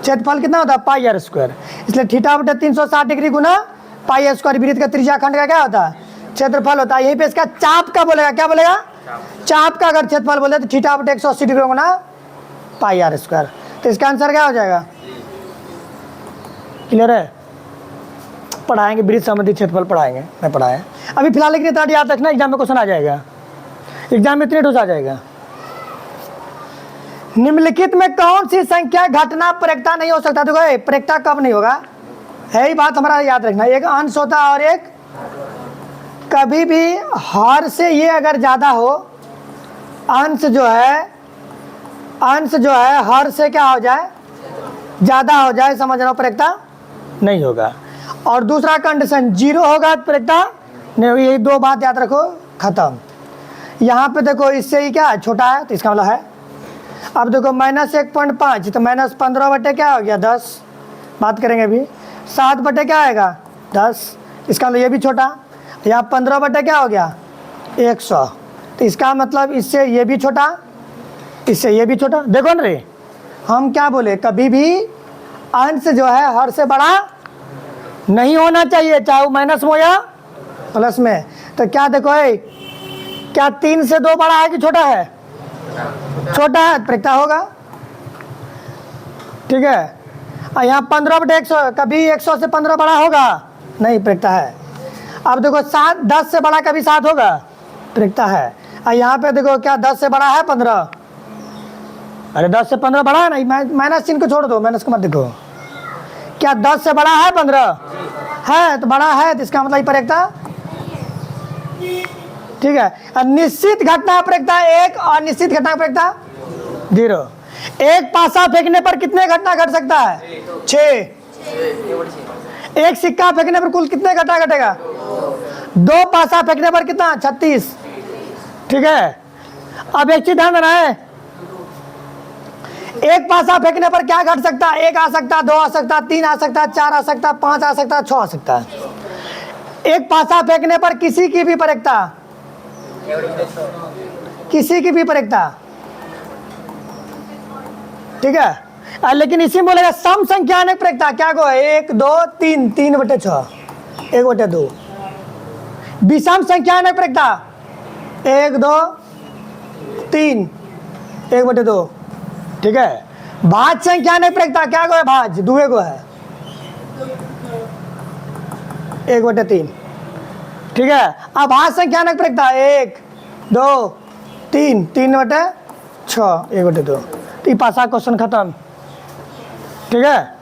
क्षेत्रफल कितना होता है? Pi r square. इसलिए थीटा बटे 360 डिग्री गुना पाई आर स्क्वायर वृत्त का त्रिज्या खंड का क्या होता है? क्षेत्रफल होता है। यहीं पे इसका चाप का बोलेगा, क्या बोलेगा? चाप का अगर क्षेत्रफल बोले तो थीटा बटे 180 डिग्री गुना पाई आर स्क्वायर। तो इसका आंसर क्या हो जाएगा? क्लियर है? पढ़ाएंगे, वृत्त संबंधी क्षेत्रफल पढ़ाएंगे, मैं पढ़ाया अभी फिलहाल, लेकिन इतना याद रखना, एग्जाम में क्वेश्चन आ जाएगा, एग्जाम में इतने डोज आ जाएगा। निम्नलिखित में कौन सी संख्या घटना प्रयोक्ता नहीं हो सकता? देखो प्रयोक्ता कब नहीं होगा, है ही बात हमारा याद रखना। एक अंश होता है और एक, कभी भी हर से ये अगर ज्यादा हो, अंश जो है, अंश जो है हर से क्या हो जाए? ज्यादा हो जाए, समझ रहे हो, प्रयोक्ता नहीं होगा। और दूसरा कंडीशन 0 होगा तो प्रयोक्ता नहीं। यही दो बात याद रखो, खत्म। यहाँ पे देखो इससे ही क्या है? छोटा है, तो इसका मतलब है। अब देखो -1.5, तो -15 बटे क्या हो गया? 10। बात करेंगे अभी। 7 बटे क्या आएगा? 10। इसका मतलब ये भी छोटा। यहाँ 15 बटे क्या हो गया? 100। तो इसका मतलब इससे ये भी छोटा, इससे ये भी छोटा। देखो ना रे, हम क्या बोले, कभी भी अंश जो है हर से बड़ा नहीं होना चाहिए, चाहे वो माइनस में या प्लस में। तो क्या देखो है, क्या 3 से 2 बड़ा है कि छोटा है? छोटा है, प्रयोक्ता होगा, ठीक है। और यहाँ 15 बटे 100, कभी 100 से 15 बड़ा होगा? नहीं, प्रयोक्ता है। अब देखो 10 से बड़ा कभी 7 होगा? प्रयोक्ता है। और यहाँ पे देखो क्या 10 से बड़ा है 15? अरे 10 से 15 बड़ा है नहीं, माइनस चिन्ह को छोड़ दो, माइनस को मत देखो। क्या 10 से बड़ा है 15? है, तो बड़ा है, तो इसका मतलब प्रयोक्ता, ठीक है। निश्चित घटना प्रयोक्ता 1 और निश्चित घटना प्रयोक्ता 0। एक पासा फेंकने पर कितने घटना घट सकता है? 6। एक सिक्का फेंकने पर कुल कितने घटना घटेगा? 2 पासा फेंकने पर कितना? 36, ठीक है। अब एक चीज ध्यान देना है, एक पासा फेंकने पर क्या घट सकता है? 1 आ सकता है, 2 आ सकता है, 3 आ सकता है, 4 आ सकता है, 5 आ सकता है, 6 आ सकता है। एक पासा फेंकने पर किसी की भी प्रयोक्ता, किसी की भी प्रयोक्ता, ठीक है। लेकिन इसी में बोलेगा सम संख्या प्रयोक्ता क्या को है? 1 2 3, 3 बटे 6, 1 बटे 2, विषम संख्या में प्रकता 1 2 3 1/2, ठीक है। भाज संख्या में प्रकता क्या को है, भाज दुए को है 1/3, ठीक है। अब भाज संख्या में प्रकता 1 2 3 3/6 1/2, तो ये पासा क्वेश्चन खत्म, ठीक है।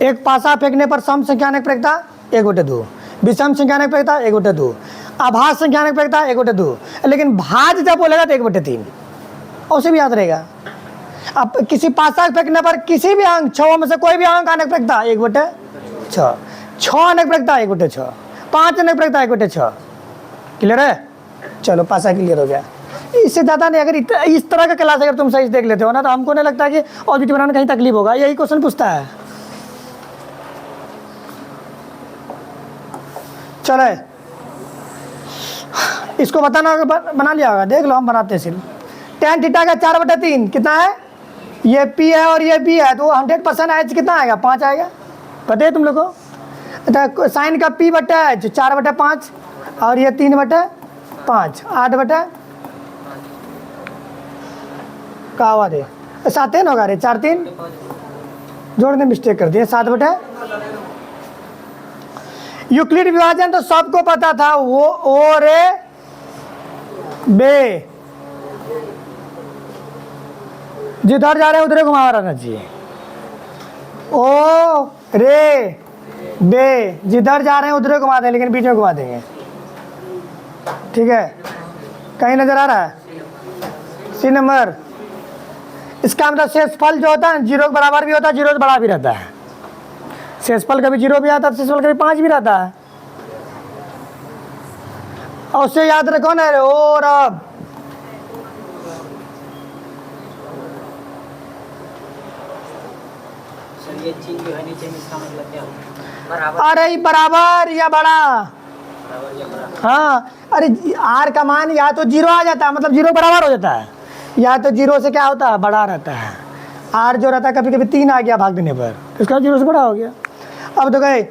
एक पासा फेंकने पर सम संख्या में प्रकता 1/2, विषम संख्या में प्रकता 1/2, अभाज्य संख्या में प्रकता 1/2, लेकिन भाज जब बोलेगा तो 1/3, उसे भी याद रहेगा। अब किसी पासा फेंकने पर किसी भी अंक 6 में से कोई भी अंक आने प्रकता 1/6, 6 आने प्रकता 1/6, 5 आने प्रकता 1/6, क्लियर है। चलो पासा क्लियर हो गया। इससे ज़्यादा नहीं, अगर इस तरह का क्लास अगर तुम सही से देख लेते हो ना, तो हमको नहीं लगता कि ऑब्जेक्टिव बनाने में कहीं तकलीफ होगा। यही क्वेश्चन पूछता है। चलो इसको बताना बना लिया होगा, देख लो हम बनाते हैं सिर्फ। tan थीटा का 4/3 कितना है, ये P है और ये B है, तो 100% H कितना आएगा, 5 आएगा, पता है तुम लोग को। साइन का P/H 4/5 और ये 3/5 8 का हुआ रे 7 होगा रे, 4 3 जोड़ने मिस्टेक कर दिए, 7/। यूक्लिड विभाजन तो सबको पता था, वो ओ रे बे, जिधर जा रहे हैं उधर घुमा रहना चाहिए। ओ रे बे, जिधर जा रहे हैं उधर घुमा दें, लेकिन बीच में घुमा देंगे, ठीक है। कहीं नजर आ रहा है, सी नंबर। इसका मतलब शेषफल जो होता है 0 के बराबर भी होता है, 0 से बड़ा भी रहता है। शेषफल कभी 0 भी आता है, शेषफल कभी 5 भी रहता है। और उससे याद रखो ना, और अब ये चीज जो है नीचे में, इसका मतलब क्या होगा, अरे बराबर या बड़ा, हाँ। अरे आर का मान या तो 0 आ जाता है, मतलब 0 बराबर हो जाता है, या तो 0 से क्या होता है, बड़ा रहता है। आर जो रहता है कभी कभी 3 आ गया भाग देने पर, इसका 0 से बड़ा हो गया। अब तो गए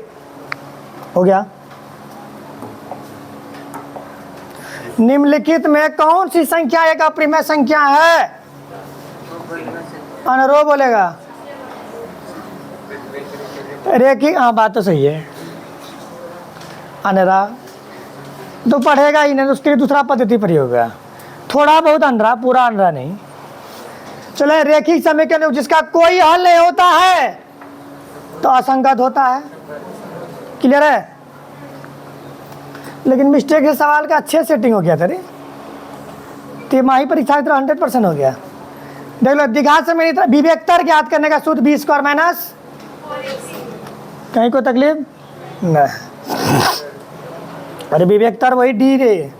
हो गया। निम्नलिखित में कौन सी संख्या एक अपरिमेय संख्या है, अनरो बोलेगा, रेखिक, हाँ बात तो सही है। अनरा तो पढ़ेगा ही नहीं, तो उसके लिए दूसरा पद्धति प्रयोग होगा, थोड़ा बहुत अनरा, पूरा अनरा नहीं। चलो रेखिक समीकरण जिसका कोई हल नहीं होता है तो असंगत होता है, क्लियर है। लेकिन मिस्टेक से सवाल का अच्छे सेटिंग हो गया था रे, तिमाही परीक्षा 100% हो गया। देख लो, द्विघात समीकरण विवेकतर ज्ञात करने का सूत्र b² माइनस, कहीं को तकलीफ नहीं। अरे विवेकतर वही डी रे,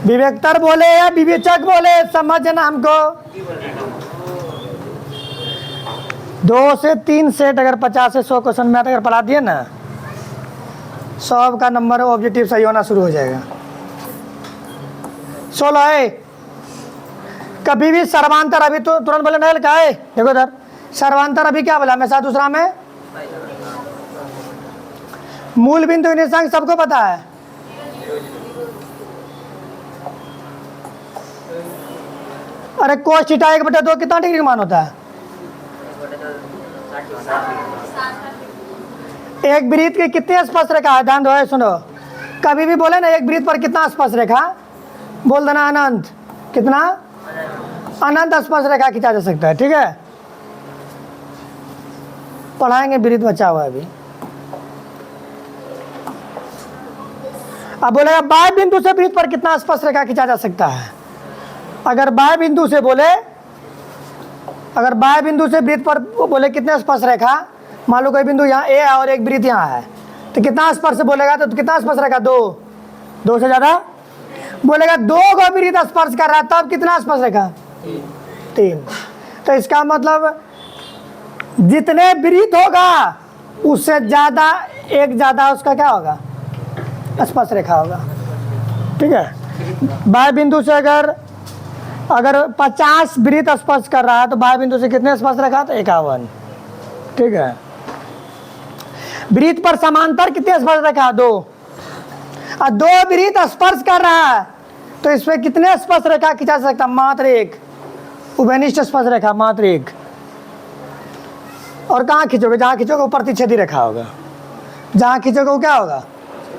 विवेकतर बोले या विवेचक बोले, समझना हमको। 2 से 3 सेट अगर 50 से 100 क्वेश्चन में अगर पढ़ा दिए ना, 100 का नंबर ऑब्जेक्टिव सही होना शुरू हो जाएगा। 16 है, कभी भी सर्वांतर अभी तो तुरंत बोले नहीं लिखा है, देखो इधर सर्वांतर अभी क्या बोला, हमेशा दूसरा में मूल बिंदु निशांक सबको पता है। अरे कोस थीटा 1/2 कितना डिग्री का मान होता है, एक वृत्त की कितनी स्पर्श रेखा है, ध्यान दो, सुनो। कभी भी बोले ना एक वृत्त पर कितना स्पर्श रेखा, बोल देना अनंत, कितना अनंत स्पर्श रेखा खींचा जा सकता है, ठीक है। पढ़ाएंगे, वृत्त बचा हुआ है अभी। अब बोलेगा बाह्य बिंदु से वृत्त पर कितना स्पर्श रेखा खींचा जा सकता है। अगर बाह्य बिंदु से बोले, अगर बाह्य बिंदु से वृत्त पर बोले कितने स्पर्श रेखा, मान लो कोई बिंदु यहाँ ए है और एक वृत्त यहाँ है, तो कितना स्पर्श बोलेगा, तो कितना स्पर्श रेखा, 2 से ज्यादा बोलेगा, 2 को वृत्त स्पर्श कर रहा है, तब कितना स्पर्श रेखा, 3। तो इसका मतलब जितने वृत्त होगा उससे ज्यादा एक ज्यादा उसका क्या होगा, स्पर्श रेखा होगा, ठीक है। बाह्य बिंदु से अगर 50 वृत्त स्पर्श कर रहा है, तो बाह्य बिंदु से कितने स्पर्श रेखा, तो 51, ठीक है। वृत्त पर समांतर कितने स्पर्श रेखा, 2। और दो वृत्त स्पर्श कर रहा है तो इसमें कितने स्पर्श रेखा खिंचा सकता? मात्र एक, उभयनिष्ठ स्पर्श रेखा मात्र एक। और कहाँ खींचोगे? जहाँ खींचोगे वो प्रतिच्छेदी रेखा होगा, जहाँ खींचोगे वो क्या होगा?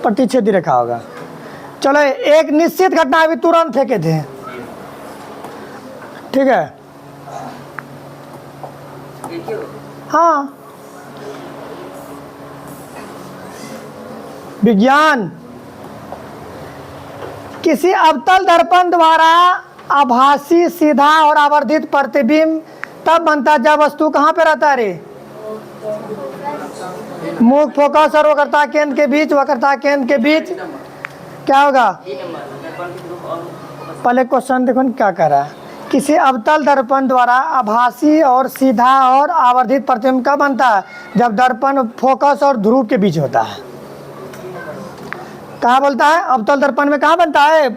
प्रतिच्छेदी रेखा होगा। चलो एक निश्चित घटना अभी तुरंत फेंके थे, ठीक है? हाँ, विज्ञान किसी अवतल दर्पण द्वारा आभासी सीधा और आवर्धित प्रतिबिंब तब बनता है जब वस्तु कहाँ पे रहता है रे? मुख फोकस और वक्रता केंद्र के बीच, वक्रता केंद्र के बीच क्या होगा? पहले क्वेश्चन देखो क्या कर रहा है। किसी अवतल दर्पण द्वारा आभासी और सीधा और आवर्धित प्रतिबिंब कब बनता है? जब दर्पण फोकस और ध्रुव के बीच होता है। कहाँ बोलता है? अवतल दर्पण में कहाँ बनता है?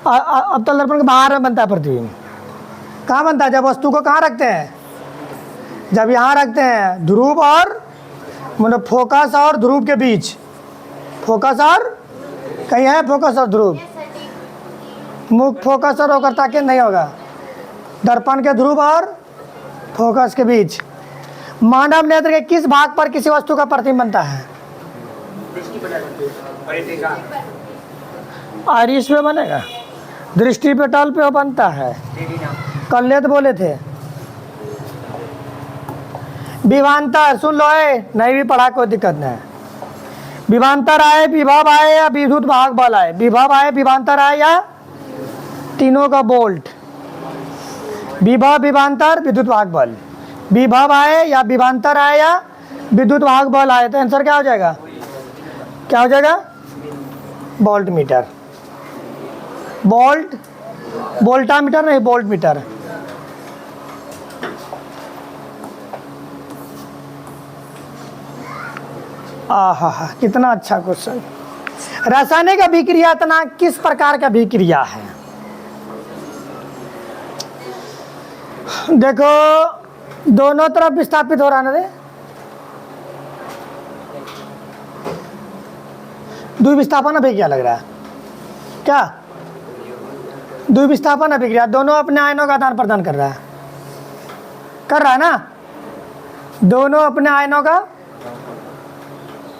अवतल दर्पण के बाहर में बनता है प्रतिबिंब। कहाँ बनता है? जब वस्तु को कहाँ रखते हैं? जब यहाँ रखते हैं ध्रुव और मतलब फोकस और ध्रुव के बीच। फोकस और कहीं है फोकस और ध्रुव? मुख फोकस और वक्रता केंद्र नहीं होगा, दर्पण के ध्रुव और फोकस के बीच। मानव नेत्र के किस भाग पर किसी वस्तु का प्रतिबिंब बनता है? आइरिस पे बनेगा, दृष्टि पटल पे बनता है। कल तो बोले थे विभवांतर, सुन लो है, नहीं भी पढ़ा कोई दिक्कत नहीं। विभवांतर आए, विभव आए या विद्युत भाग बल आए, विभव आए, विभवांतर आए या तीनों का बोल्ट। विभव, विभवांतर, विद्युत भाग बल। विभव आए या विभवांतर आए या विद्युत भाग बल आए तो आंसर क्या हो जाएगा? क्या हो जाएगा? Volt meter. वोल्ट, वोल्टा मीटर नहीं, वोल्ट मीटर। आहा, कितना अच्छा क्वेश्चन। रासायनिक अभिक्रिया इतना किस प्रकार का अभिक्रिया है? देखो दोनों तरफ विस्थापित हो रहा है ना रे, द्विविस्थापन अभिक्रिया लग रहा है क्या? द्विविस्थापन अभिक्रिया, दोनों अपने आयनों का आदान प्रदान कर रहा है ना? दोनों अपने आयनों का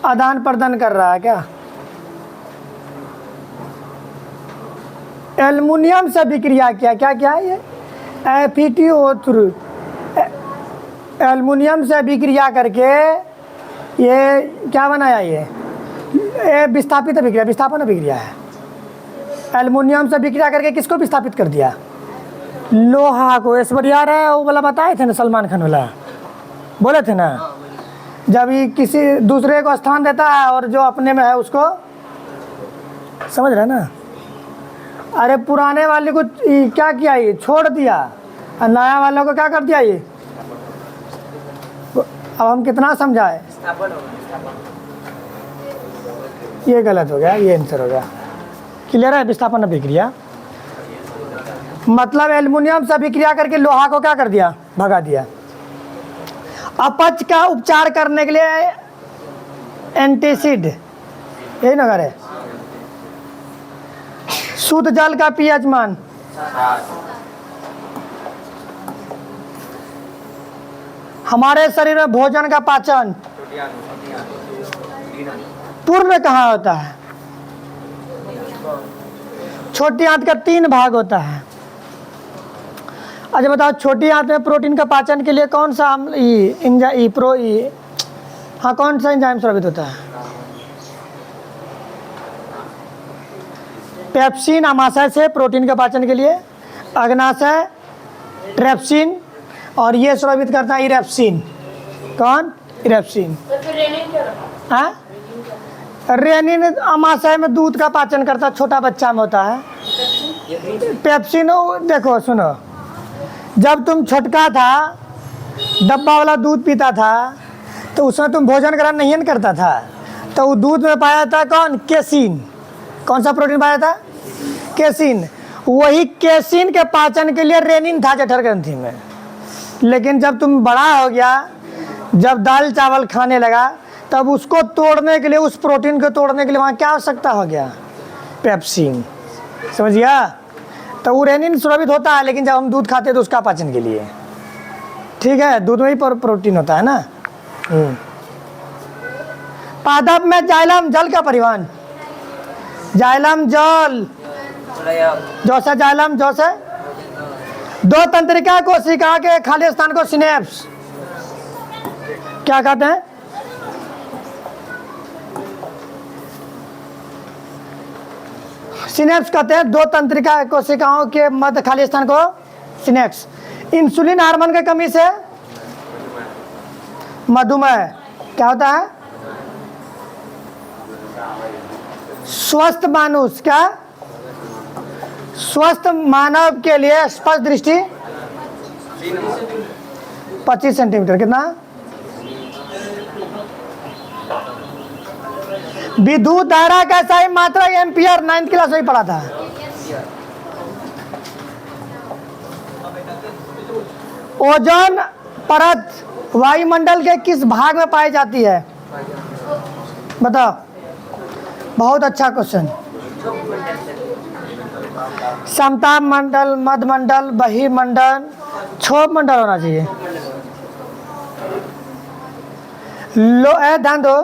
आदान प्रदान कर रहा है क्या? एल्युमिनियम से अभिक्रिया क्या है ये? FeTO3 एल्युमिनियम से अभिक्रिया करके ये क्या बनाया? ये विस्थापित अभिक्रिया, विस्थापन अभिक्रिया है। एल्युमिनियम से अभिक्रिया करके किसको विस्थापित कर दिया? लोहा को। ऐश्वर्या है वो वाला बताए थे ना, सलमान खान वाला बोले थे ना, जब ये किसी दूसरे को स्थान देता है और जो अपने में है उसको, समझ रहे ना? अरे पुराने वाले को क्या किया? ये छोड़ दिया और नया वालों को क्या कर दिया? ये अब हम कितना समझाए? ये गलत हो गया, ये आंसर हो गया। क्लियर है? विस्थापन अभिक्रिया मतलब एल्युमिनियम से अभिक्रिया करके लोहा को क्या कर दिया? भगा दिया। अपच का उपचार करने के लिए एंटीसिड, यही ना करे। शुद्ध जल का पीएच मान, हमारे शरीर में भोजन का पाचन पूर्व में कहाँ होता है? छोटी आंत का 3 भाग होता है। अच्छा बताओ, छोटी आंत में प्रोटीन का पाचन के लिए कौन सा कौन सा एंजाइम स्रावित होता है? पेप्सिन अमाशय से प्रोटीन का पाचन के लिए, अग्नाशय ट्रेप्सिन, और ये स्रावित करता है इरेप्सिन। कौन? इरेप्सिन। तो फिर रेनिन क्या रखा? हाँ, रेनिन अमाशय में दूध का पाचन करता है, छोटा बच्चा में होता है। पेप्सिन देखो सुनो, जब तुम छोटका था डब्बा वाला दूध पीता था तो उसमें तुम भोजन ग्रहण नहीं करता था, तो वो दूध में पाया था कौन? केसिन। कौन सा प्रोटीन पाया था? केसिन। वही केसिन के पाचन के लिए रेनिन था जठर ग्रंथि में। लेकिन जब तुम बड़ा हो गया, जब दाल चावल खाने लगा, तब उसको तोड़ने के लिए, उस प्रोटीन को तोड़ने के लिए वहाँ क्या आवश्यकता हो गया? पेप्सिन। समझ गया? तो उरेनिन स्रावित होता है, लेकिन जब हम दूध खाते हैं तो उसका पाचन के लिए, ठीक है, दूध में ही प्रोटीन होता है ना। पादप में जाइलम जल का परिवहन, जाइलम जल, जो से जाइलम, जो से दो तंत्रिका कोशिका के खाली स्थान को सिनेप्स क्या कहते हैं? सिनेप्स कहते हैं। दो तंत्रिका कोशिकाओं के मध्य खाली स्थान को सिनेप्स। इंसुलिन हार्मोन की कमी से मधुमेह क्या होता है? स्वस्थ मानुष, क्या स्वस्थ मानव के लिए स्पष्ट दृष्टि 25 सेंटीमीटर, कितना? विद्युत धारा का सही मात्रा एम्पियर, 9th क्लास में ही पढ़ा था। ओजोन परत वायुमंडल के किस भाग में पाई जाती है? बताओ, बहुत अच्छा क्वेश्चन। समताप मंडल, मध्य मंडल, बहिर्मंडल, क्षोभ मंडल होना चाहिए। ध्यान दो,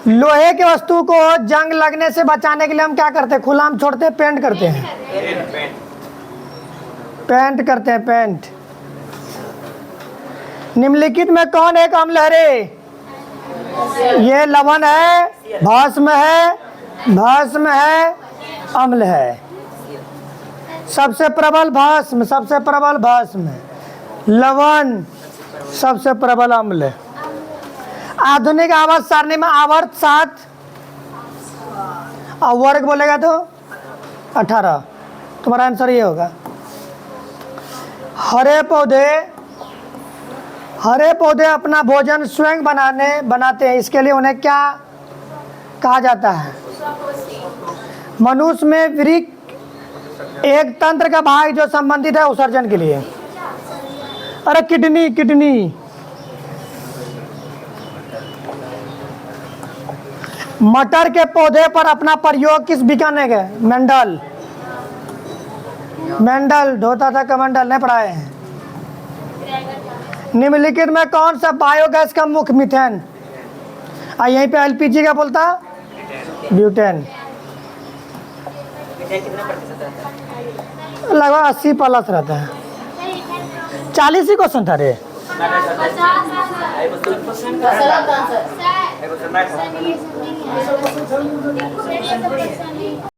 लोहे के वस्तु को जंग लगने से बचाने के लिए हम क्या करते हैं? खुला हम छोड़ते हैं, पेंट करते हैं, पेंट करते हैं, पेंट। निम्नलिखित में कौन एक अम्ल है रे? ये लवण है, भस्म है, भस्म है, अम्ल है। सबसे प्रबल भस्म, सबसे प्रबल भस्म, लवण सबसे प्रबल अम्ल। आधुनिक आवर्त सारणी में आवर्त 7 और वर्ग बोलेगा तो 18। तुम्हारा आंसर ये होगा। हरे पौधे अपना भोजन स्वयं बनाते हैं, इसके लिए उन्हें क्या कहा जाता है? मनुष्य में वृक्क एक तंत्र का भाग जो संबंधित है उत्सर्जन के लिए। अरे किडनी, किडनी। मटर के पौधे पर अपना प्रयोग किस वैज्ञानिक है? मेंडल। मेंडल ढोता था कमंडल, नहीं पढ़ाए हैं। निम्नलिखित में कौन सा बायोगैस का मुख्य मीथेन? यहीं पे एलपीजी का बोलता ब्यूटेन। लगभग 80+ रहता है। 40 ही क्वेश्चन था रे।